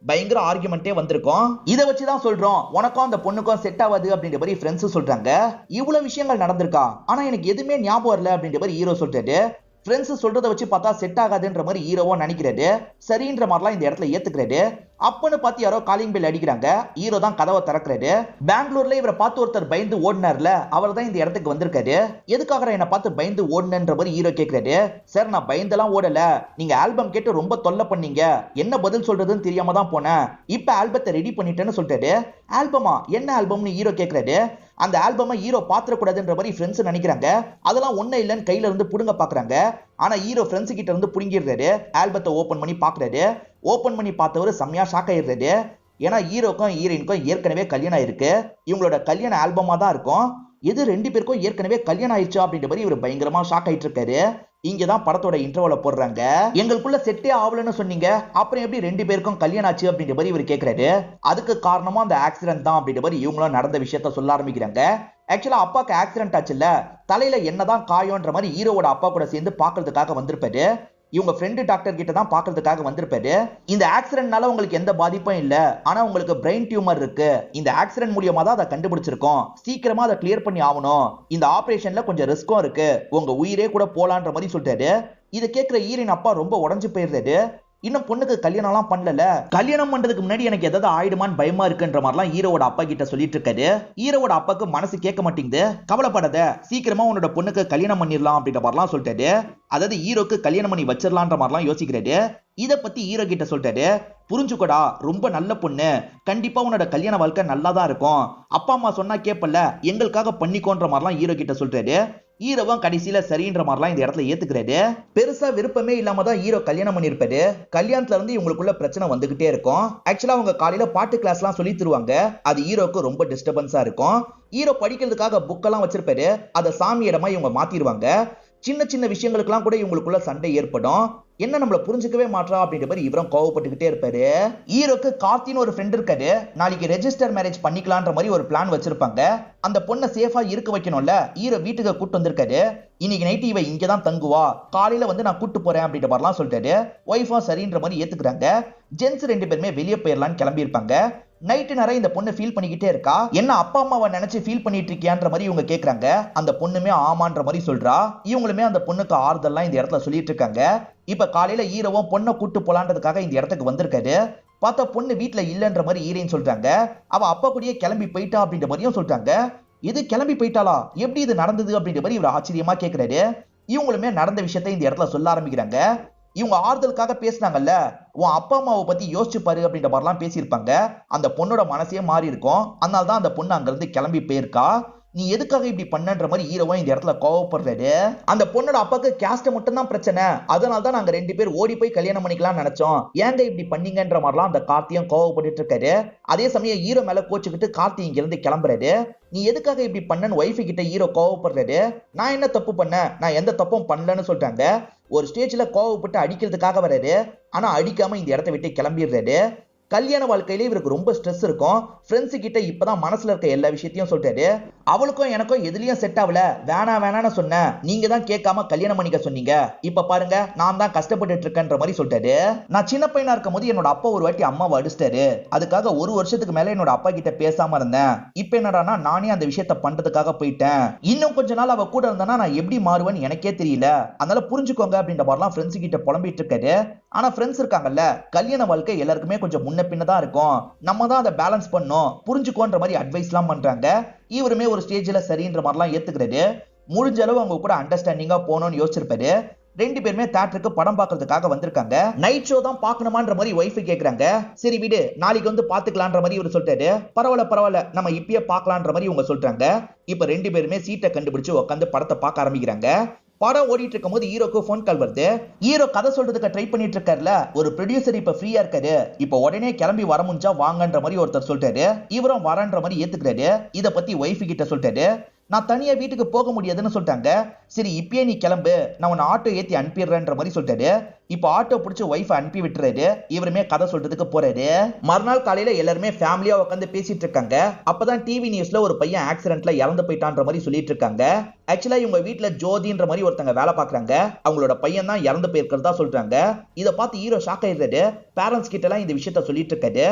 பயங்கர ஆர்குமெண்டே வந்திருக்கும். இதை வச்சுதான் சொல்றோம் உனக்கும் அந்த பொண்ணுக்கும் செட் ஆகாது அப்படின்ற மாதிரி ஃப்ரெண்ட்ஸ் சொல்றாங்க. இவ்வளவு விஷயங்கள் நடந்திருக்கா, ஆனா எனக்கு எதுவுமே ஞாபகம் இல்ல அப்படின்ற மாதிரி ஹீரோ சொல்றாரு. ஃப்ரெண்ட்ஸ் சொல்றதை வச்சு பார்த்தா செட் ஆகாதுன்ற மாதிரி ஹீரோவும் நினைக்கிறாரு. சரின்ற மாதிரிலாம் இந்த இடத்துல ஏத்துக்கிறாரு. அப்பன்னு பார்த்து யாரோ காலிங் பெல் அடிக்கிறாங்க. ஹீரோ தான் கதவை திறக்கிறாரு. பெங்களூர்ல இவரை பார்த்து ஒருத்தர் பயந்து ஓடினார்ல, அவர் தான் இந்த இடத்துக்கு வந்திருக்காரு. எதுக்காக என்ன பார்த்து பயந்து ஓடுனன்ற மாதிரி ஹீரோ கேட்கிறாரு. சார் நான் பயந்தெல்லாம் ஓடல, நீங்க ஆல்பம் கேட்டு ரொம்ப தொல்லை பண்ணீங்க, என்ன பதில் சொல்றதுன்னு தெரியாம தான் போனேன், இப்ப ஆல்பத்தை ரெடி பண்ணிட்டேன்னு சொல்லிட்டாரு. ஆல்பமா, என்ன ஆல்பம்னு ஹீரோ கேட்கிறாரு. அந்த ஆல்பமை ஹீரோ பாத்திரக்கூடாதுன்ற மாதிரி ஃப்ரெண்ட்ஸ் நினைக்கிறாங்க. அதெல்லாம் ஒண்ணு இல்லைன்னு கையில இருந்து புடுங்க பாக்குறாங்க. ஆனா ஹீரோ ஃப்ரெண்ட்ஸ் கிட்ட இருந்து புடுங்கிடுறாரு. ஆல்பத்தை ஓபன் பண்ணி பாக்குறாரு. ஓபன் பண்ணி பார்த்தவரு செம்மையா ஷாக் ஆயிடுறாரு. ஏன்னா ஹீரோக்கும் ஹீரோயினுக்கும் ஏற்கனவே கல்யாணம் ஆயிருக்கு. இவங்களோட கல்யாண ஆல்பமா தான் இருக்கும். எது 2 பேருக்கும் ஏற்கனவே கல்யாணம் ஆயிடுச்சு அப்படின்ற மாதிரி இவர் பயங்கரமா ஷாக் ஆயிட்டு இருக்காரு. இங்கதான் படத்தோட இன்ட்ரோல போடுறாங்க. எங்களுக்குள்ள செட்டே ஆகலன்னு சொன்னீங்க, அப்புறம் எப்படி 2 பேருக்கும் கல்யாணம் ஆச்சு அப்படின்ற மாதிரி இவர் கேக்குறாரு. அதுக்கு காரணமா அந்த ஆக்சிடென்ட் தான் அப்படின்ற மாதிரி இவங்களும் நடந்த விஷயத்த சொல்ல ஆரம்பிக்கிறாங்க. ஆக்சுவலா அப்பாக்கு ஆக்சிடென்ட் ஆச்சுல்ல, தலையில என்னதான் காயம்ன்ற மாதிரி ஹீரோவோட அப்பா கூட சேர்ந்து பாக்குறதுக்காக வந்திருப்பாரு. இவங்க ஃப்ரெண்டு டாக்டர் கிட்ட தான் பாக்குறதுக்காக வந்திருப்பாரு. இந்த ஆக்சிடென்ட்னால உங்களுக்கு எந்த பாதிப்பும் இல்ல, ஆனா உங்களுக்கு பிரெயின் டியூமர் இருக்கு. இந்த ஆக்சிடென்ட் மூலியமா தான் அதை கண்டுபிடிச்சிருக்கோம். சீக்கிரமா அதை கிளியர் பண்ணி ஆகணும். இந்த ஆபரேஷன்ல கொஞ்சம் ரிஸ்க்கும் இருக்கு. உங்க உயிரே கூட போலான்ற மாதிரி சொல்றாரு. இதை கேட்கிற ஈரின் அப்பா ரொம்ப உடஞ்சு போயிருந்தாரு. இன்னும் பொண்ணுக்கு கல்யாணம் எல்லாம் பண்ணல, கல்யாணம் பண்றதுக்கு முன்னாடி எனக்கு ஏதாவது ஆயிடுமான்னு பயமா இருக்குன்ற மாதிரிலாம் ஹீரோவோட அப்பா கிட்ட சொல்லிட்டு இருக்காரு. ஹீரோவோட அப்பாக்கு மனசு கேட்க மாட்டேங்குது. கவலைப்படாத, சீக்கிரமா உன்னோட பொண்ணுக்கு கல்யாணம் பண்ணிடலாம் அப்படின்ற மாதிரிலாம் சொல்லிட்டாரு. அதாவது ஹீரோக்கு கல்யாணம் பண்ணி வச்சிடலான்ற மாதிரிலாம் யோசிக்கிறாரு. இத பத்தி ஹீரோ கிட்ட சொல்லிட்டாரு. புரிஞ்சுக்கோடா, ரொம்ப நல்ல பொண்ணு, கண்டிப்பா உன்னோட கல்யாண வாழ்க்கை நல்லாதான் இருக்கும். அப்பா அம்மா சொன்னா கேப்பல்ல, எங்களுக்காக பண்ணிக்கோன்ற மாதிரிலாம் ஹீரோ கிட்ட சொல்றாரு. ஹீரோவும் கடைசியில சரின்ற மாதிரிலாம் இந்த இடத்துல ஏத்துக்கிறாரு. பெருசா விருப்பமே இல்லாம தான் ஹீரோ கல்யாணம் பண்ணிருப்பாரு. கல்யாணத்துல இருந்து இவங்களுக்குள்ள பிரச்சனை வந்துகிட்டே இருக்கும். ஆக்சுவலா அவங்க காலையில பாட்டு கிளாஸ் எல்லாம் சொல்லி தருவாங்க. அது ஹீரோக்கு ரொம்ப டிஸ்டர்பன்ஸா இருக்கும். ஹீரோ படிக்கிறதுக்காக புக் எல்லாம் வச்சிருப்பாரு. அதை சாமி இடமா இவங்க மாத்திடுவாங்க. சின்ன சின்ன விஷயங்களுக்கெல்லாம் கூட இவங்களுக்குள்ள சண்டை ஏற்படும். என்ன நம்மள புரிஞ்சுக்கவே மாட்டா அப்படின்ற மாதிரி இவரும் கோவப்பட்டுக்கிட்டே இருப்பாரு. ஹீரோக்கு கார்த்தின்னு ஒரு ஃப்ரெண்ட் இருக்காரு. நாளைக்கு ரெஜிஸ்டர் மேரேஜ் பண்ணிக்கலான்ற மாதிரி ஒரு பிளான் வச்சிருப்பாங்க. அந்த பொண்ணை சேஃபா இருக்க வைக்கணும்ல, ஹீரோ வீட்டுக்கு கூட்டு வந்திருக்காரு. இன்னைக்கு நைட்டு இவ இங்கதான் தங்குவா, காலையில வந்து நான் கூட்டு போறேன் அப்படின்ற மாதிரிலாம் சொல்லிட்டாரு. ஒய்ஃபா சரின்ற மாதிரி ஏத்துக்கிறாங்க. ஜென்ஸ் 2 பேருமே வெளியே போயிடலான்னு கிளம்பி இருப்பாங்க. நைட்டு நிறைய இந்த பொண்ணு ஃபீல் பண்ணிக்கிட்டே இருக்கா. என்ன அப்பா அம்மாவை நினைச்சு ஃபீல் பண்ணிட்டு இருக்கியான்ற மாதிரி இவங்க கேக்குறாங்க. அந்த பொண்ணுமே ஆமான்ற மாதிரி சொல்றா. இவங்களுமே அந்த பொண்ணுக்கு ஆறுதல்லாம் இந்த இடத்துல சொல்லிட்டு இருக்காங்க. இப்ப காலையில ஹீரோவும் பொண்ணை கூட்டு போலான்றதுக்காக இந்த இடத்துக்கு வந்திருக்காரு. பார்த்தா பொண்ணு வீட்டுல இல்லன்ற மாதிரி ஹீரோயின் சொல்றாங்க. அவ அப்பா கூடயே கிளம்பி போயிட்டா அப்படின்ற மாதிரியும் சொல்றாங்க. இது கிளம்பி போயிட்டாளா, எப்படி இது நடந்தது அப்படின்ற மாதிரி இவர் ஆச்சரியமா கேக்குறாரு. இவங்களுமே நடந்த விஷயத்தை இந்த இடத்துல சொல்ல ஆரம்பிக்கிறாங்க. இவங்க ஆறுதலுக்காக பேசினாங்கல்ல, உன் அப்பா அம்மாவை பத்தி யோசிச்சு பாரு அப்படின்ற மாதிரிலாம் பேசியிருப்பாங்க. அந்த பொண்ணோட மனசே மாறி இருக்கும். அதனால தான் அந்த பொண்ணு அங்க இருந்து கிளம்பி போயிருக்கா. நீ எதுக்காக இப்படி பண்ணன்ற மாதிரி ஹீரோவா இந்த இடத்துல கோவப்படுறாரு. அந்த பொண்ணோட அப்பாக்கு கேஸ்ட் மட்டும் தான் பிரச்சனை, அதனால தான் நாங்க 2 பேர் ஓடி போய் கல்யாணம் பண்ணிக்கலாம் நினைச்சோம், ஏங்க இப்படி பண்ணீங்கன்ற மாதிரிலாம் அந்த கார்த்தியும் கோவப்பட்டு இருக்காரு. அதே சமயம் ஹீரோ மேல கோச்சுக்கிட்டு கார்த்தி இங்க இருந்து கிளம்புறாரு. நீ எதுக்காக இப்படி பண்ணன்னு ஒய்ஃபு கிட்ட ஹீரோ கோவப்படுறாரு. நான் என்ன தப்பு பண்ணேன், நான் எந்த தப்பும் பண்ணலன்னு சொல்றாங்க. ஒரு ஸ்டேஜ்ல கோவப்பட்டு அடிக்கிறதுக்காக வர்றாரு. ஆனா அடிக்காம இந்த இடத்தை விட்டு கிளம்பிடுறாரு. கல்யாண வாழ்க்கையில இவருக்கு ரொம்ப ஸ்ட்ரெஸ் இருக்கும். ஃப்ரெண்ட்ஸ் கிட்ட இப்பதான் மனசுல இருக்க எல்லா விஷயத்தையும் சொல்றாரு. அவளுக்கும் எனக்கும் எதுலயும் செட் ஆகல, வேணான்னு சொன்னேன், நீங்க தான் கேட்காம கல்யாணம் பண்ணிக்க சொன்னீங்க, இப்ப பாருங்க நான் தான் கஷ்டப்பட்டு இருக்கேன்ற மாதிரி சொல்றாரு. நான் சின்ன பையனா இருக்கும் போது என்னோட அப்பா ஒரு வாட்டி அம்மாவை அடிச்சிட்டாரு. அதுக்காக 1 வருஷத்துக்கு மேல என்னோட அப்பா கிட்ட பேசாம இருந்தேன். இப்ப என்னடானா நானே அந்த விஷயத்த பண்றதுக்காக போயிட்டேன். இன்னும் கொஞ்ச நாள் அவ கூட இருந்தானா நான் எப்படி மாறுவேன்னு எனக்கே தெரியல, அதனால புரிஞ்சுக்கோங்க அப்படின்ற மாதிரிலாம் ஃப்ரெண்ட்ஸ் கிட்ட புலம்பிட்டு இருக்காரு. ஆனா ஃப்ரெண்ட்ஸ் இருக்காங்கல்ல, கல்யாண வாழ்க்கை எல்லாருக்குமே கொஞ்சம் முன்ன பின்னதான் இருக்கும், நம்ம தான் அதை பேலன்ஸ் பண்ணோம், புரிஞ்சுக்கோன்ற மாதிரி அட்வைஸ் எல்லாம் பண்றாங்க. இவருமே ஒரு ஸ்டேஜ்ல சரின்ற மாதிரிலாம் ஏத்துக்கிறாரு. முடிஞ்ச அளவு அவங்க கூட அண்டர்ஸ்டாண்டிங்கா போகணும்னு யோசிச்சிருப்பாரு. 2 பேருமே தியேட்டருக்கு படம் பார்க்கறதுக்காக வந்திருக்காங்க. நைட் ஷோ தான் பார்க்கணுமான்ற மாதிரி ஒய்ஃப் கேக்குறாங்க. சரி விடு, நாளைக்கு வந்து பாத்துக்கலான்ற மாதிரி இவர் சொல்லிட்டாரு. பரவாயில்ல நம்ம இப்பயே பார்க்கலான்ற மாதிரி இவங்க சொல்றாங்க. இப்ப 2 பேருமே சீட்டை கண்டுபிடிச்சு உட்காந்து படத்தை பார்க்க ஆரம்பிக்கிறாங்க. படம் ஓடிட்டு இருக்கும் போது ஹீரோக்கு போன் கால் வருது. ஹீரோ கதை சொல்றதுக்கு ட்ரை பண்ணிட்டு இருக்காருல, ஒரு ப்ரொடியூசர் இப்ப ஃப்ரீயா இருக்காரு, இப்ப உடனே கிளம்பி வர முடிஞ்சா வாங்கன்ற மாதிரி ஒருத்தர் சொல்லிட்டாரு. இவரும் வரன்ற மாதிரி ஏத்துக்கிறாரு. இத பத்தி ஒய்ஃப் கிட்ட சொல்லிட்டாரு. நான் தனியா வீட்டுக்கு போக முடியாதுன்னு சொல்லிட்டாங்க. சரி இப்பயே நீ கிளம்பு, நான் உன்னை ஆட்டோ ஏத்தி அனுப்பிடுறேன்ற மாதிரி சொல்லிட்டாரு. இப்ப ஆட்டோ பிடிச்சு ஒய்ஃப் அனுப்பி விட்டுறாரு. இவருமே கதை சொல்றதுக்கு போறாரு. மறுநாள் காலையில எல்லாருமே ஃபேமிலியா உட்காந்து பேசிட்டு இருக்காங்க. அப்பதான் டிவி நியூஸ்ல ஒரு பையன் ஆக்சிடென்ட்ல இறந்து போயிட்டான்ற மாதிரி சொல்லிட்டு இருக்காங்க. ஆக்சுவலா இவங்க வீட்டுல ஜோதின்ற மாதிரி ஒருத்தங்க வேலை பாக்குறாங்க. அவங்களோட பையன் தான் இறந்து போயிருக்கிறதா சொல்றாங்க. இதை பார்த்து ஹீரோ ஷாக் ஆயிடுறாரு. பேரண்ட்ஸ் கிட்ட எல்லாம் இந்த விஷயத்த சொல்லிட்டு இருக்காரு.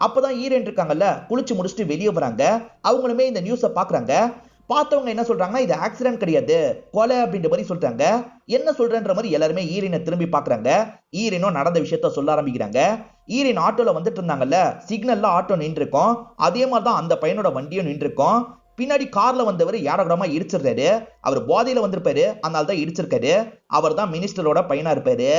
அப்பதான் ஹீரோயின் இருக்காங்கல்ல, குளிச்சு முடிச்சுட்டு வெளியே வராங்க. அவங்களுமே இந்த நியூஸை பாக்குறாங்க. பார்த்தவங்க என்ன சொல்றாங்கன்னா, இது ஆக்சிடென்ட் கிடையாது, கொலை அப்படின்ற மாதிரி சொல்றாங்க. என்ன சொல்றன்ற மாதிரி எல்லாருமே ஈரினை திரும்பி பாக்குறாங்க. ஈரினும் நடந்த விஷயத்த சொல்ல ஆரம்பிக்கிறாங்க. ஈரின் ஆட்டோல வந்துட்டு இருந்தாங்கல்ல, சிக்னல்ல ஆட்டோ நின்று இருக்கும். அதே மாதிரிதான் அந்த பையனோட வண்டியும் நின்று இருக்கும். பின்னாடி கார்ல வந்தவர் ஏடகடமா இடிச்சிருக்காரு. அவர் போதையில வந்திருப்பாரு, அதனால தான் இடிச்சிருக்காரு. அவர் தான் மினிஸ்டரோட பையனா இருப்பாரு.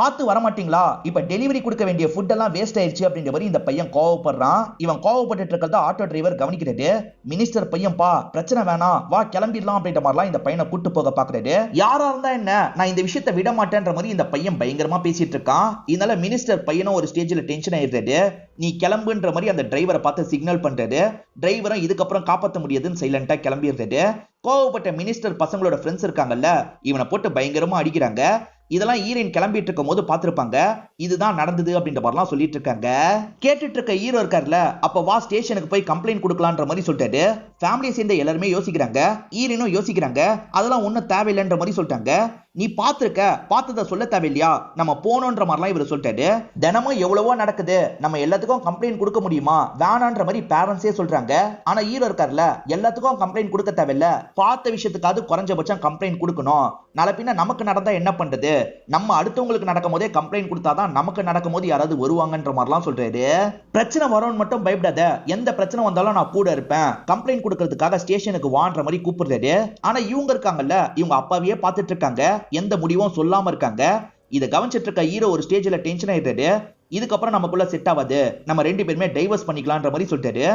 பார்த்து வர மாட்டீங்களா, இப்ப டெலிவரி கொடுக்க வேண்டிய ஃபுட் எல்லாம் வேஸ்ட் ஆயிடுச்சு அப்படின்ற மாதிரி இந்த பையன் கோவப்படுறான். இவன் கோவப்பட்டு இருக்கிறத ஆட்டோ டிரைவர் கவனிக்கிறாரு. மினிஸ்டர் பையன்பா, பிரச்சனை வேணாம், வா கிளம்பிடலாம் அப்படின்ற மாதிரிலாம் இந்த பையனை கூட்டு போக பாக்குறாரு. யாரா இருந்தா என்ன, நான் இந்த விஷயத்தை விட மாட்டேன்ற மாதிரி இந்த பையன் பயங்கரமா பேசிட்டு இருக்கான். இதனால மினிஸ்டர் பையனும் ஒரு ஸ்டேஜ்ல டென்ஷன் ஆயிடுறாரு. நீ கிளம்புன்ற மாதிரி அந்த டிரைவரை பார்த்து சிக்னல் பண்றாரு. டிரைவரும் இதுக்கப்புறம் காப்பாற்ற முடியாதுன்னு சைலண்டா கிளம்பிடுறாரு. கோவப்பட்ட மினிஸ்டர் பசங்களோட ஃப்ரெண்ட்ஸ் இருக்காங்கல்ல, இவனை போட்டு பயங்கரமா அடிக்கிறாங்க. இதெல்லாம் ஹீரோயின் கிளம்பிட்டு இருக்கும் போது பாத்துருப்பாங்க. இதுதான் நடந்தது அப்படின்ற மாதிரிலாம் சொல்லிட்டு இருக்காங்க. கேட்டுட்டு இருக்க ஹீரோ இருக்காருல, அப்ப வா ஸ்டேஷனுக்கு போய் கம்ப்ளைண்ட் கொடுக்கலான்ற மாதிரி சொல்லிட்டாரு. ஃபேமிலியை சேர்ந்த எல்லாருமே யோசிக்கிறாங்க, ஹீரோனும் யோசிக்கிறாங்க. அதெல்லாம் ஒன்னும் தேவையில்லைன்ற மாதிரி சொல்லிட்டாங்க. நீ பாத்துருக்க, பார்த்ததை சொல்ல தேவையில்லையா, நம்ம போனோன்ற மாதிரிலாம் இவர் சொல்லிட்டாரு. தினமும் எவ்வளவோ நடக்குது, நம்ம எல்லாத்துக்கும் கம்ப்ளைண்ட் கொடுக்க முடியுமா, வேணான்ற மாதிரி பேரண்ட்ஸே சொல்றாங்க. ஆனா ஹீரோ இருக்காருல, எல்லாத்துக்கும் கம்ப்ளைண்ட் கொடுக்க தேவையில்ல, பார்த்த விஷயத்துக்காவது குறைஞ்சபட்சம் கம்ப்ளைண்ட் கொடுக்கணும். நாளை பின்ன நமக்கு நடந்தா என்ன பண்றது, நம்ம அடுத்தவங்களுக்கு நடக்கும் போதே கம்ப்ளைண்ட் கொடுத்தாதான் நமக்கு நடக்கும் போது யாராவது வருவாங்கன்ற மாதிரிலாம் சொல்றாரு. பிரச்சனை வரும்னு மட்டும் பயப்படாத, எந்த பிரச்சனை வந்தாலும் நான் கூட இருப்பேன், கம்ப்ளைண்ட் கொடுக்கறதுக்காக ஸ்டேஷனுக்கு வான்ற மாதிரி கூப்பிடுறாரு. ஆனா இவங்க இருக்காங்கல்ல, இவங்க அப்பாவையே பார்த்துட்டு இருக்காங்க, எந்த முடிவும் சொல்லாம இருக்காங்க. இதை கவனிச்சிட்டு இருக்க ஹீரோ ஒரு ஸ்டேஜ்ல டென்ஷன் ஆயிட்டாரு. இதுக்கப்புறம் நமக்குள்ள செட் ஆகாது, நம்ம ரெண்டு பேருமே டைவர்ஸ் பண்ணிக்கலாம்ன்ற மாதிரி சொல்லிட்டாரு.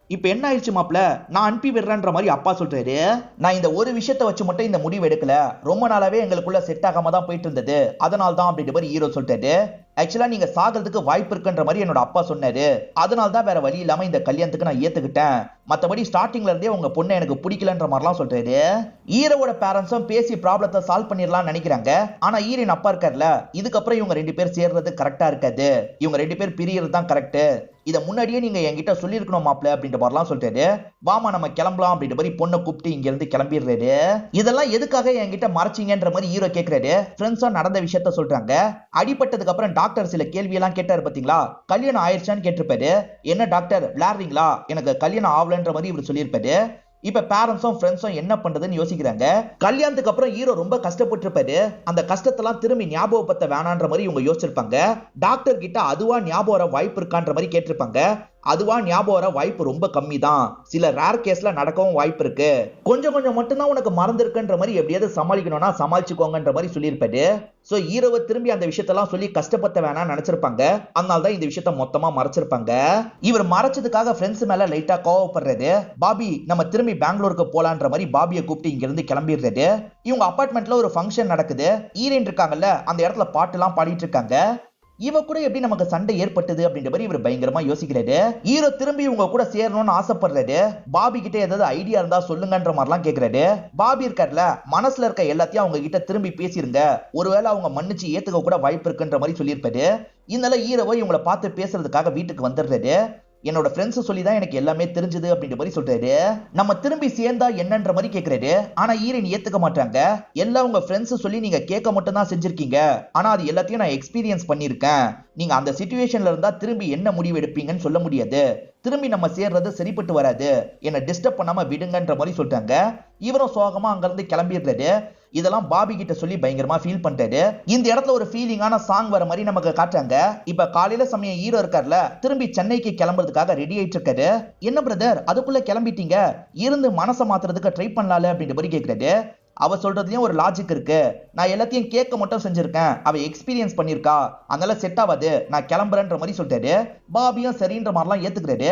இப்ப என்ன ஆயிடுச்சு மாப்ள, நான் அனுப்பி விடுறேன்ற மாதிரி அப்பா சொல்றாரு. நான் இந்த ஒரு விஷயத்தை வச்சு மட்டும் இந்த முடிவு எடுக்கல, ரொம்ப நாளாவே எங்களுக்குள்ள செட் ஆகாம தான் போயிட்டு இருந்தது, அதனால தான் அப்படின்ற மாதிரி ஹீரோ சொல்லிட்டாரு. ஆக்சுவலா நீங்க சாகிறதுக்கு வாய்ப்பு இருக்குன்ற மாதிரி என்னோட அப்பா சொன்னாரு, அதனால தான் வேற வழி இல்லாம இந்த கல்யாணத்துக்கு நான் ஏத்துக்கிட்டேன், மத்தபடி ஸ்டார்டிங்ல இருந்தே உங்க பொண்ணை எனக்கு பிடிக்கலன்ற மாதிரிலாம் சொல்றாரு. ஹீரோவோட பேரண்ட்ஸும் பேசி ப்ராப்ளத்தை சால்வ் பண்ணிடலாம்னு நினைக்கிறாங்க. ஆனா ஹீரோயின் அப்பா இருக்காருல, இதுக்கப்புறம் இவங்க ரெண்டு பேர் சேர்றது கரெக்டா இருக்காது, இவங்க ரெண்டு பேர் பிரியறது தான் கரெக்ட், இதை முன்னாடியே நீங்க என்கிட்ட சொல்லிருக்கணும் மாப்ள அப்படின்ற மாதிரிலாம் சொல்றாரு. வாமா நம்ம கிளம்பலாம் அப்படின்ற மாதிரி பொண்ணை கூப்பிட்டு இங்க இருந்து கிளம்பிடுறாரு. இதெல்லாம் எதுக்காக என்கிட்ட மறைச்சிங்கன்ற மாதிரி ஹீரோ கேட்கிறாரு. ஃப்ரெண்ட்ஸா நடந்த விஷயத்த சொல்றாங்க. அடிபட்டதுக்கு அப்புறம் டாக்டர் சில கேள்வி எல்லாம் கேட்டாரு பாத்தீங்களா, கல்யாணம் ஆயிடுச்சான்னு கேட்டிருப்பாரு. என்ன டாக்டர் விளையாடுறீங்களா, எனக்கு கல்யாணம் ஆகலன்ற மாதிரி இவர் சொல்லியிருப்பாரு. இப்ப பேரண்ட்ஸும் ஃப்ரெண்ட்ஸும் என்ன பண்றதுன்னு யோசிக்கிறாங்க. கல்யாணத்துக்கு அப்புறம் ஹீரோ ரொம்ப கஷ்டப்பட்டு இருப்பாரு, அந்த கஷ்டத்தெல்லாம் திரும்பி ஞாபகப்படுத்த வேணான்ற மாதிரி இவங்க யோசிச்சிருப்பாங்க. டாக்டர் கிட்ட அதுவா ஞாபகம் வர வாய்ப்பு இருக்கான்ற மாதிரி கேட்டிருப்பாங்க. அதுவா ஞாபகம் வர வாய்ப்பு ரொம்ப கம்மி தான், சில ரேர் கேஸ்ல நடக்கவும் வாய்ப்பு இருக்கு, கொஞ்சம் கொஞ்சம் மட்டும்தான் உனக்கு மறந்துருக்குன்ற மாதிரி எப்படியாவது சமாளிக்கணும்னா சமாளிச்சுக்கோங்கன்ற மாதிரி சொல்லியிருப்பாரு. சோ ஹீரோவை திரும்பி அந்த விஷயத்தெல்லாம் சொல்லி கஷ்டப்படுத்த வேணாம்னு நினைச்சிருப்பாங்க, அதனால தான் இந்த விஷயத்த மொத்தமா மறைச்சிருப்பாங்க. இவர் மறைச்சதுக்காக ஃப்ரெண்ட்ஸ் மேல லைட்டா கோவப்படுறாரு. பாபி நம்ம திரும்பி பெங்களூருக்கு போலான்ற மாதிரி பாபியை கூப்பிட்டு இங்க இருந்து கிளம்பிடுறாரு. இவங்க அபார்ட்மெண்ட்ல ஒரு ஃபங்க்ஷன் நடக்குது. ஹீரோயின் இருக்காங்கல்ல, அந்த இடத்துல பாட்டு எல்லாம் பாடிட்டு இருக்காங்க. இவ கூட எப்படி நமக்கு சண்டை ஏற்பட்டது அப்படின்ற மாதிரி இவர் பயங்கரமா யோசிக்கிறாரு. ஹீரோ திரும்பி இவங்க கூட சேரணும்னு ஆசைப்படுறாரு. பாபி கிட்ட ஏதாவது ஐடியா இருந்தா சொல்லுங்கன்ற மாதிரிலாம் கேக்குறாரு. பாபி இருக்காருல, மனசுல இருக்க எல்லாத்தையும் அவங்க கிட்ட திரும்பி பேசிருங்க, ஒருவேளை அவங்க மன்னிச்சு ஏத்துக்க கூட வாய்ப்பு இருக்குன்ற மாதிரி சொல்லியிருப்பாரு. இதனால ஹீரோவை இவங்களை பார்த்து பேசுறதுக்காக வீட்டுக்கு வந்துடுறாரு. என்னோட ஃப்ரெண்ட்ஸ் சொல்லி தான் எனக்கு எல்லாமே தெரிஞ்சது அப்படின்ற மாதிரி சொல்றாரு. நம்ம திரும்பி சேர்ந்தா என்னன்ற மாதிரி கேக்குறாரு. ஆனா ஹீரோயின் ஏத்துக்க மாட்டாங்க. எல்லாம் உங்க ஃப்ரெண்ட்ஸ் சொல்லி நீங்க கேட்க மட்டும் தான் செஞ்சிருக்கீங்க, ஆனா அது எல்லாத்தையும் நான் எக்ஸ்பீரியன்ஸ் பண்ணிருக்கேன், நீங்க அந்த சிச்சுவேஷன்ல இருந்தா திரும்பி என்ன முடிவு எடுப்பீங்கன்னு சொல்ல முடியாது, திரும்பி நம்ம சேர்றது சரிப்பட்டு வராது, என்ன டிஸ்டர்ப் பண்ணாம விடுங்கன்ற மாதிரி சொல்றாங்க. இவரும் சோகமா அங்க இருந்து கிளம்பிடுறாரு. இதெல்லாம் பாபி கிட்ட சொல்லி பயங்கரமா ஃபீல் பண்றாரு. இந்த இடத்துல ஒரு ஃபீலிங்கான சாங் வர மாதிரி நமக்கு காட்டுறாங்க. இப்ப காலையில சமயம் ஹீரோ இருக்காருல, திரும்பி சென்னைக்கு கிளம்புறதுக்காக ரெடி ஆயிட்டு இருக்காரு. என்ன பிரதர் அதுக்குள்ள கிளம்பிட்டீங்க, இருந்து மனசை மாத்துறதுக்கு ட்ரை பண்ணலாம்ல அப்படின்ற மாதிரி கேக்குறாரு. அவ சொல்றதுலயும் ஒரு லாஜிக் இருக்கு, நான் எல்லாத்தையும் கேட்க மட்டும் செஞ்சிருக்கேன், அவ எக்ஸ்பீரியன்ஸ் பண்ணிருக்கா, அதனால செட் ஆகாது, நான் கிளம்புறேன்ற மாதிரி சொல்லிட்டாரு. பாபியும் சரின்ற மாதிரிலாம் ஏத்துக்கிறாரு.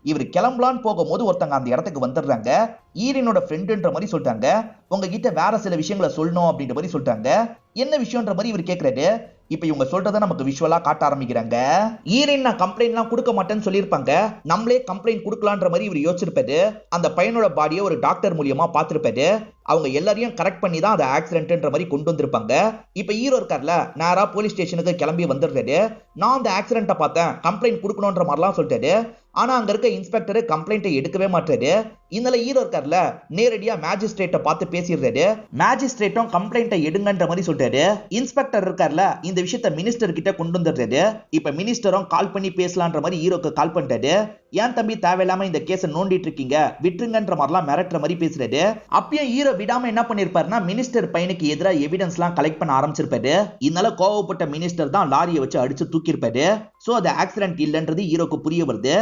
இவர் கிளம்பலான்னு போகும்போது ஒருத்தங்க அந்த இடத்துக்கு வந்துடுறாங்க. ஈரினோட ஃப்ரெண்டுன்ற மாதிரி சொல்லிட்டாங்க. உங்ககிட்ட வேற சில விஷயங்களை சொல்லணும் அப்படின்ற மாதிரி சொல்லிட்டாங்க. என்ன விஷயம்ன்ற மாதிரி இவர் கேட்கிறாரு. இப்ப இவங்க சொல்றதை நமக்கு விஷுவலா காட்ட ஆரம்பிக்கிறாங்க. ஈரின் நான் கம்ப்ளைண்ட்லாம் கொடுக்க மாட்டேன்னு சொல்லியிருப்பாங்க, நம்மளே கம்ப்ளைண்ட் கொடுக்கலான்ற மாதிரி இவர் யோசிச்சிருப்பாரு. அந்த பையனோட பாடியை ஒரு டாக்டர் மூலியமா பார்த்திருப்பாரு. அவங்க எல்லாரையும் கரெக்ட் பண்ணி தான் அதை ஆக்சிடென்ட்ன்ற மாதிரி கொண்டு வந்திருப்பாங்க. இப்ப ஹீரோ இருக்கார்ல, நேரா போலீஸ் ஸ்டேஷனுக்கு கிளம்பி வந்துடுறாரு. நான் அந்த ஆக்சிடென்ட்டை பார்த்தேன், கம்ப்ளைண்ட் கொடுக்கணும்ன்ற மாதிரிலாம் சொல்லிட்டாரு. ஆனா அங்க இருக்க இன்ஸ்பெக்டர் கம்ப்ளைண்ட்டை எடுக்கவே மாட்டாரு. இதனால ஹீரோ இருக்கார்ல, நேரடியா மேஜிஸ்ட்ரேட்டை பார்த்து பேசிடுறாரு. மேஜிஸ்ட்ரேட்டும் கம்ப்ளைண்ட்டை எடுங்கன்ற மாதிரி சொல்றாரு. இன்ஸ்பெக்டர் இருக்கார்ல, இந்த விஷயத்தை மினிஸ்டர் கிட்ட கொண்டு வந்துடுறாரு. இப்ப மினிஸ்டரும் கால் பண்ணி பேசலான்ற மாதிரி ஹீரோக்கு கால் பண்றாரு. ஏன் தம்பி தேவையில்லாம இந்த கேஸை நோண்டிட்டு இருக்கீங்க, விட்டுருங்கன்ற மாதிரிலாம் மிரட்டுற மாதிரி பேசுறாரு. அப்பயும் ஹீரோ விடாம என்ன பண்ணிருப்பாருன்னா, மினிஸ்டர் பையனுக்கு எதிராக எவிடன்ஸ் எல்லாம் கலெக்ட் பண்ண ஆரம்பிச்சிருப்பாரு. இதனால கோவப்பட்ட மினிஸ்டர் தான் லாரியை வச்சு அடிச்சு தூக்கிருப்பாரு. சோ அது ஆக்சிடென்ட் இல்லன்றது ஹீரோக்கு புரிய வருது.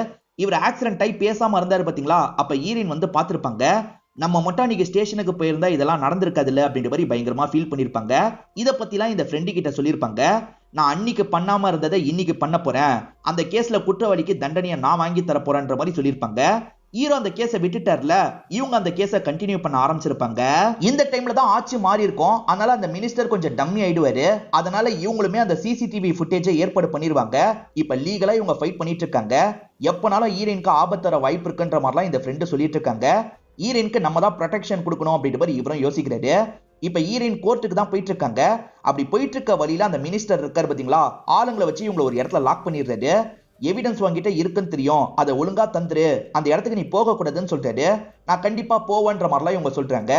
இவர் ஆக்சிடென்ட் ஆகி பேசாம இருந்தாரு பாத்தீங்களா, அப்ப ஈரின் வந்து பாத்திருப்பாங்க. நம்ம மட்டும் அன்னைக்கு ஸ்டேஷனுக்கு போயிருந்தா இதெல்லாம் நடந்திருக்காதுல்ல அப்படின்ற மாதிரி பயங்கரமா ஃபீல் பண்ணிருப்பாங்க. இத பத்திலாம் இந்த ஃப்ரெண்டு கிட்ட சொல்லியிருப்பாங்க. நான் அன்னைக்கு பண்ணாம இருந்ததை இன்னைக்கு பண்ண போறேன், அந்த கேஸ்ல குற்றவாளிக்கு தண்டனையை நான் வாங்கி தர போறேன்ற மாதிரி சொல்லியிருப்பாங்க. ஹீரோ அந்த கேஸை விட்டுட்டார்ல, இவங்க அந்த கேஸை கண்டினியூ பண்ண ஆரம்பிச்சிருப்பாங்க. இந்த டைம்ல தான் ஆட்சி மாறி இருக்கும். அதனால அந்த மினிஸ்டர் கொஞ்சம் டம்மி ஆயிடுவாரு. அதனால இவங்களுமே அந்த சிசிடிவி ஃபுட்டேஜை ஏற்பாடு பண்ணிடுவாங்க. இப்ப லீகலா இவங்க ஃபைட் பண்ணிட்டு இருக்காங்க. எப்பனாலும் ஹீரோயினுக்கு ஆபத்து வர வாய்ப்பு இருக்குன்ற மாதிரிலாம் இந்த ஃப்ரெண்டு சொல்லிட்டு இருக்காங்க. ஹீரோயினுக்கு நம்ம தான் ப்ரொடெக்ஷன் கொடுக்கணும் அப்படின்ற மாதிரி இவரும் யோசிக்கிறாரு. இப்ப ஹீரோயின் கோர்ட்டுக்கு தான் போயிட்டு இருக்காங்க. அப்படி போயிட்டு இருக்க வழியில அந்த மினிஸ்டர் இருக்காரு பாத்தீங்களா, ஆளுங்களை வச்சு இவங்களை ஒரு இடத்துல லாக் பண்ணிடுறாரு. எவிடன்ஸ் வாங்கிட்ட இருக்குன்னு தெரியும், அதை ஒழுங்கா தந்துரு, அந்த இடத்துக்கு நீ போக கூடாதுன்னு சொல்லிட்டாரு. நான் கண்டிப்பா போவேன்ற மாதிரிலாம் இவங்க சொல்றாங்க.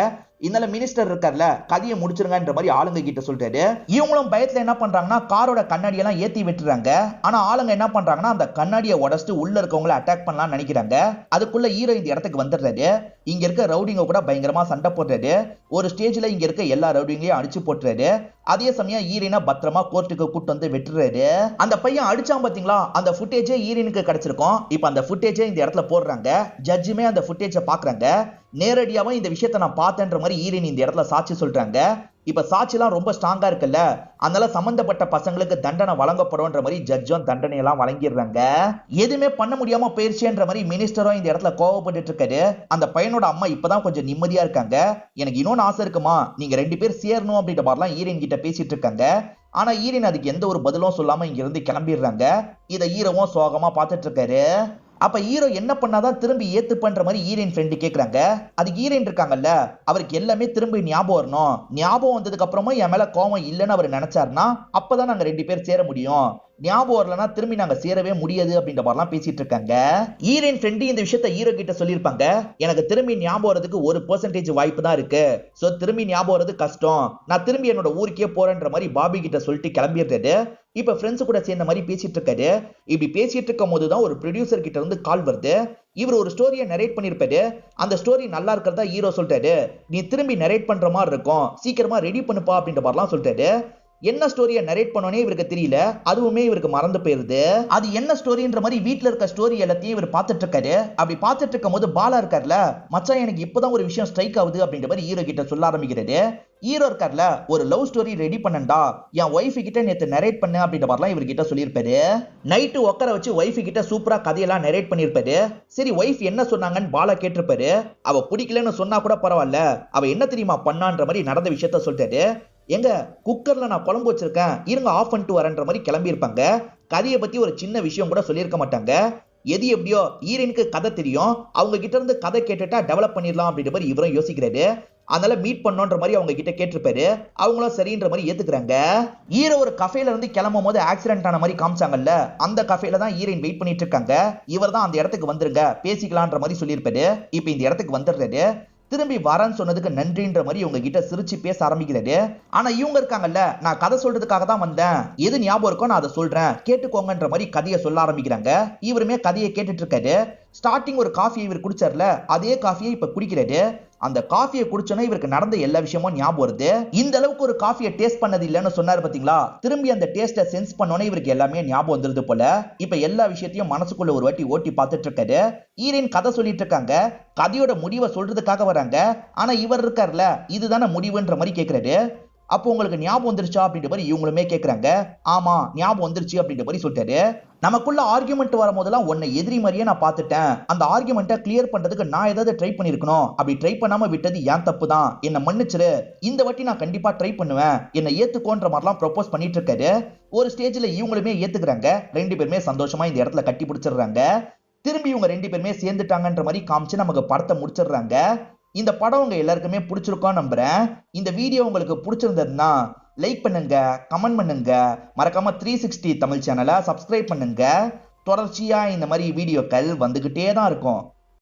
இதனால மினிஸ்டர் இருக்கார்ல, கதையை முடிச்சிருங்கன்ற மாதிரி ஆளுங்க கிட்ட சொல்றாரு. இவங்களும் பயத்துல என்ன பண்றாங்கன்னா காரோட கண்ணாடியெல்லாம் ஏத்தி விட்டுறாங்க. ஆனா ஆளுங்க என்ன பண்றாங்கன்னா அந்த கண்ணாடியை உடச்சிட்டு உள்ள இருக்கவங்களை அட்டாக் பண்ணலாம்னு நினைக்கிறாங்க. அதுக்குள்ள ஹீரோ இந்த இடத்துக்கு வந்துடுறாரு. இங்க இருக்க ரவுடிங்க கூட பயங்கரமா சண்டை போடுறாரு. ஒரு ஸ்டேஜ்ல இங்க இருக்க எல்லா ரவுடிங்களையும் அடிச்சு போட்டுறாரு. அதே சமயம் ஹீரோயினை பத்திரமா கோர்ட்டுக்கு கூட்டு வந்து விட்டுறாரு. அந்த பையன் அடிச்சான் பாத்தீங்களா, அந்த ஃபுட்டேஜே ஹீரோயினுக்கு கிடைச்சிருக்கும். இப்ப அந்த ஃபுட்டேஜே இந்த இடத்துல போடுறாங்க. ஜட்ஜுமே அந்த ஃபுட்டேஜை பாக்குறாங்க. நேரடியாவும் இந்த விஷயத்தை நான் பார்த்தேன்ற மாதிரி ஹீரோயின் இந்த இடத்துல சாட்சி சொல்றாங்க. இப்ப சாட்சிலாம் ரொம்ப ஸ்ட்ராங்கா இருக்குல்ல, அதனால சம்பந்தப்பட்ட பசங்களுக்கு தண்டனை வழங்கப்படும்ன்ற மாதிரி ஜட்ஜும் தண்டனை எல்லாம் வழங்கிடுறாங்க. எதுவுமே பண்ண முடியாம போயிருச்சுன்ற மாதிரி மினிஸ்டரும் இந்த இடத்துல கோவப்பட்டு இருக்காரு. அந்த பையனோட அம்மா இப்பதான் கொஞ்சம் நிம்மதியா இருக்காங்க. எனக்கு இன்னொன்னு ஆசை இருக்குமா, நீங்க 2 பேர் சேரணும் அப்படின்ற மாதிரிலாம் ஹீரோயின் கிட்ட பேசிட்டு இருக்காங்க. ஆனா ஹீரோயின் அதுக்கு எந்த ஒரு பதிலும் சொல்லாம இங்க இருந்து கிளம்பிடுறாங்க. இத ஹீரோவும் சோகமா பார்த்துட்டு இருக்காரு. அப்ப ஹீரோ என்ன பண்ணாதான் திரும்பி ஏத்து பண்ற மாதிரி ஹீரோயின் ஃப்ரெண்டு கேக்குறாங்க. அதுக்கு ஹீரோயின் இருக்காங்கல்ல, அவருக்கு எல்லாமே திரும்பி ஞாபகம் வரணும். ஞாபகம் வந்ததுக்கு அப்புறமா என் மேல கோவம் இல்லைன்னு அவர் நினைச்சாருன்னா அப்பதான் நாங்க 2 பேர் சேர முடியும். ஞாபகம் வரலன்னா திரும்பி நாங்க சேரவே முடியாது அப்படின்ற மாதிரிலாம் பேசிட்டு இருக்காங்க. ஹீரோயின் ஃப்ரெண்டு இந்த விஷயத்த ஹீரோ கிட்ட சொல்லியிருப்பாங்க. எனக்கு திரும்பி ஞாபகம் வரதுக்கு 1% வாய்ப்பு தான் இருக்கு. சோ திரும்பி ஞாபகம் வரது கஷ்டம். நான் திரும்பி என்னோட ஊருக்கே போறேன்ற மாதிரி பாபி கிட்ட சொல்லிட்டு கிளம்பிடுறாரு. இப்ப ஃப்ரெண்ட்ஸ் கூட சேர்ந்த மாதிரி பேசிட்டு இருக்காரு. இப்படி பேசிட்டு இருக்கும் போதுதான் ஒரு ப்ரொடியூசர் கிட்ட இருந்து கால் வருது. இவர் ஒரு ஸ்டோரியை நரேட் பண்ணிருப்பாரு. அந்த ஸ்டோரி நல்லா இருக்கிறதா ஹீரோ சொல்றாரு. நீ திரும்பி நரேட் பண்ற மாதிரி இருக்கும், சீக்கிரமா ரெடி பண்ணுப்பா அப்படின்ற மாதிரிலாம் சொல்றாரு. என்ன ஸ்டோரியை நரேட் பண்ணோனே இவருக்கு தெரியல. அதுவுமே இவருக்கு மறந்து போயிருது. அது என்ன ஸ்டோரின்ற மாதிரி வீட்டுல இருக்க ஸ்டோரி எல்லாத்தையும் இவர் பார்த்துட்டு இருக்காரு. அப்படி பார்த்துட்டு இருக்கும் போது பாலா இருக்காருல, மச்சான் எனக்கு இப்பதான் ஒரு விஷயம் ஸ்ட்ரைக் ஆகுது அப்படின்ற மாதிரி ஹீரோ கிட்ட சொல்ல ஆரம்பிக்கிறாரு. ஹீரோ இருக்கார்ல, ஒரு லவ் ஸ்டோரி ரெடி பண்ணண்டா, என் ஒய்ஃபு கிட்ட நேத்து நரேட் பண்ண அப்படின்ற மாதிரிலாம் இவர்கிட்ட சொல்லியிருப்பாரு. நைட்டு உட்கார வச்சு ஒய்ஃபு கிட்ட சூப்பரா கதையெல்லாம் நரேட் பண்ணிருப்பாரு. சரி ஒய்ஃப் என்ன சொன்னாங்கன்னு பாலா கேட்டிருப்பாரு. அவ பிடிக்கலன்னு சொன்னா கூட பரவாயில்ல, அவ என்ன தெரியுமா பண்ணான்ற மாதிரி நடந்த விஷயத்த சொல்லிட்டாரு. எங்க குக்கர்ல நான் குழம்பு வச்சிருக்கேன், இருங்க ஆஃப் பண்ணிட்டு வரேன்ற மாதிரி கிளம்பி இருப்பாங்க. கதையை பத்தி ஒரு சின்ன விஷயம் கூட சொல்லியிருக்க மாட்டாங்க. எது எப்படியோ ஹீரோயினுக்கு கதை தெரியும், அவங்க கிட்ட இருந்து கதை கேட்டுட்டா டெவலப் பண்ணிடலாம் அப்படின்ற மாதிரி இவரும் யோசிக்கிறாரு. அதனால மீட் பண்ணோன்ற மாதிரி அவங்க கிட்ட கேட்டிருப்பாரு. அவங்களும் சரின்ற மாதிரி ஏத்துக்கிறாங்க. ஹீரோ ஒரு கஃபேல இருந்து கிளம்பும் போது ஆக்சிடென்ட் ஆன மாதிரி காமிச்சாங்கல்ல, அந்த கஃபேல தான் ஹீரோயின் வெயிட் பண்ணிட்டு இருக்காங்க. இவர் தான் அந்த இடத்துக்கு வந்துருங்க பேசிக்கலான்ற மாதிரி சொல்லியிருப்பாரு. இப்ப இந்த இடத்துக்கு வந்துடுறாரு. திரும்பி வரேன்னு சொன்னதுக்கு நன்றின்ற மாதிரி இவங்க கிட்ட சிரிச்சு பேச ஆரம்பிக்கிறாரு. ஆனா இவங்க இருக்காங்கல்ல, நான் கதை சொல்றதுக்காக தான் வந்தேன், எது ஞாபகம் இருக்கோ நான் அதை சொல்றேன் கேட்டுக்கோங்கன்ற மாதிரி கதையை சொல்ல ஆரம்பிக்கிறாங்க. இவருமே கதையை கேட்டுட்டு இருக்காரு. ஸ்டார்டிங் ஒரு காஃபியை இவர் குடிச்சார்ல, அதே காஃபியை இப்ப குடிக்கிறாரு. அந்த காஃபியை குடிச்சோன்னா இவருக்கு நடந்த எல்லா விஷயமும் ஞாபகம் வருது. இந்த அளவுக்கு ஒரு காஃபியை டேஸ்ட் பண்ணது இல்லைன்னு சொன்னாரு பாத்தீங்களா, திரும்பி அந்த டேஸ்ட்டை சென்ஸ் பண்ணோன்னே இவருக்கு எல்லாமே ஞாபகம் வந்துருது போல. இப்ப எல்லா விஷயத்தையும் மனசுக்குள்ள ஒரு வாட்டி ஓட்டி பார்த்துட்டு இருக்காரு. ஹீரோயின் கதை சொல்லிட்டு இருக்காங்க. கதையோட முடிவை சொல்றதுக்காக வராங்க. ஆனா இவர் இருக்காருல, இதுதானே முடிவுன்ற மாதிரி கேட்கிறாரு. அப்போ உங்களுக்கு ஞாபகம் வந்துருச்சா அப்படின்ற மாதிரி இவங்களுமே கேட்கறாங்க. ஆமா ஞாபகம் வந்துருச்சு அப்படின்ற மாதிரி சொல்லிட்டாரு. நமக்குள்ள ஆர்குமெண்ட் வரும்போதெல்லாம் உன்னை எதிரி மாதிரியே நான் பார்த்துட்டேன். அந்த ஆர்குமெண்ட்டை கிளியர் பண்றதுக்கு நான் ஏதாவது ட்ரை பண்ணிருக்கணும். அப்படி ட்ரை பண்ணாம விட்டது ஏன் தப்பு தான், என்ன மன்னிச்சிரு. இந்த வாட்டி நான் கண்டிப்பா ட்ரை பண்ணுவேன், என்ன ஏத்துக்கோன்ற மாதிரிலாம் ப்ரொபோஸ் பண்ணிட்டு இருக்காரு. ஒரு ஸ்டேஜ்ல இவங்களுமே ஏத்துக்கிறாங்க. 2 பேருமே சந்தோஷமா இந்த இடத்துல கட்டி பிடிச்சிடுறாங்க. திரும்பி இவங்க 2 பேருமே சேர்ந்துட்டாங்கன்ற மாதிரி காமிச்சு நமக்கு படத்தை முடிச்சிடுறாங்க. இந்த படம் உங்க எல்லாருக்குமே பிடிச்சிருக்கோம் நம்புறேன். இந்த வீடியோ உங்களுக்கு பிடிச்சிருந்ததுன்னா லைக் பண்ணுங்க, கமெண்ட் பண்ணுங்க, மறக்காம 360 தமிழ் சேனலை சப்ஸ்கிரைப் பண்ணுங்க. தொடர்ச்சியா இந்த மாதிரி வீடியோக்கள் வந்துகிட்டே தான் இருக்கும்.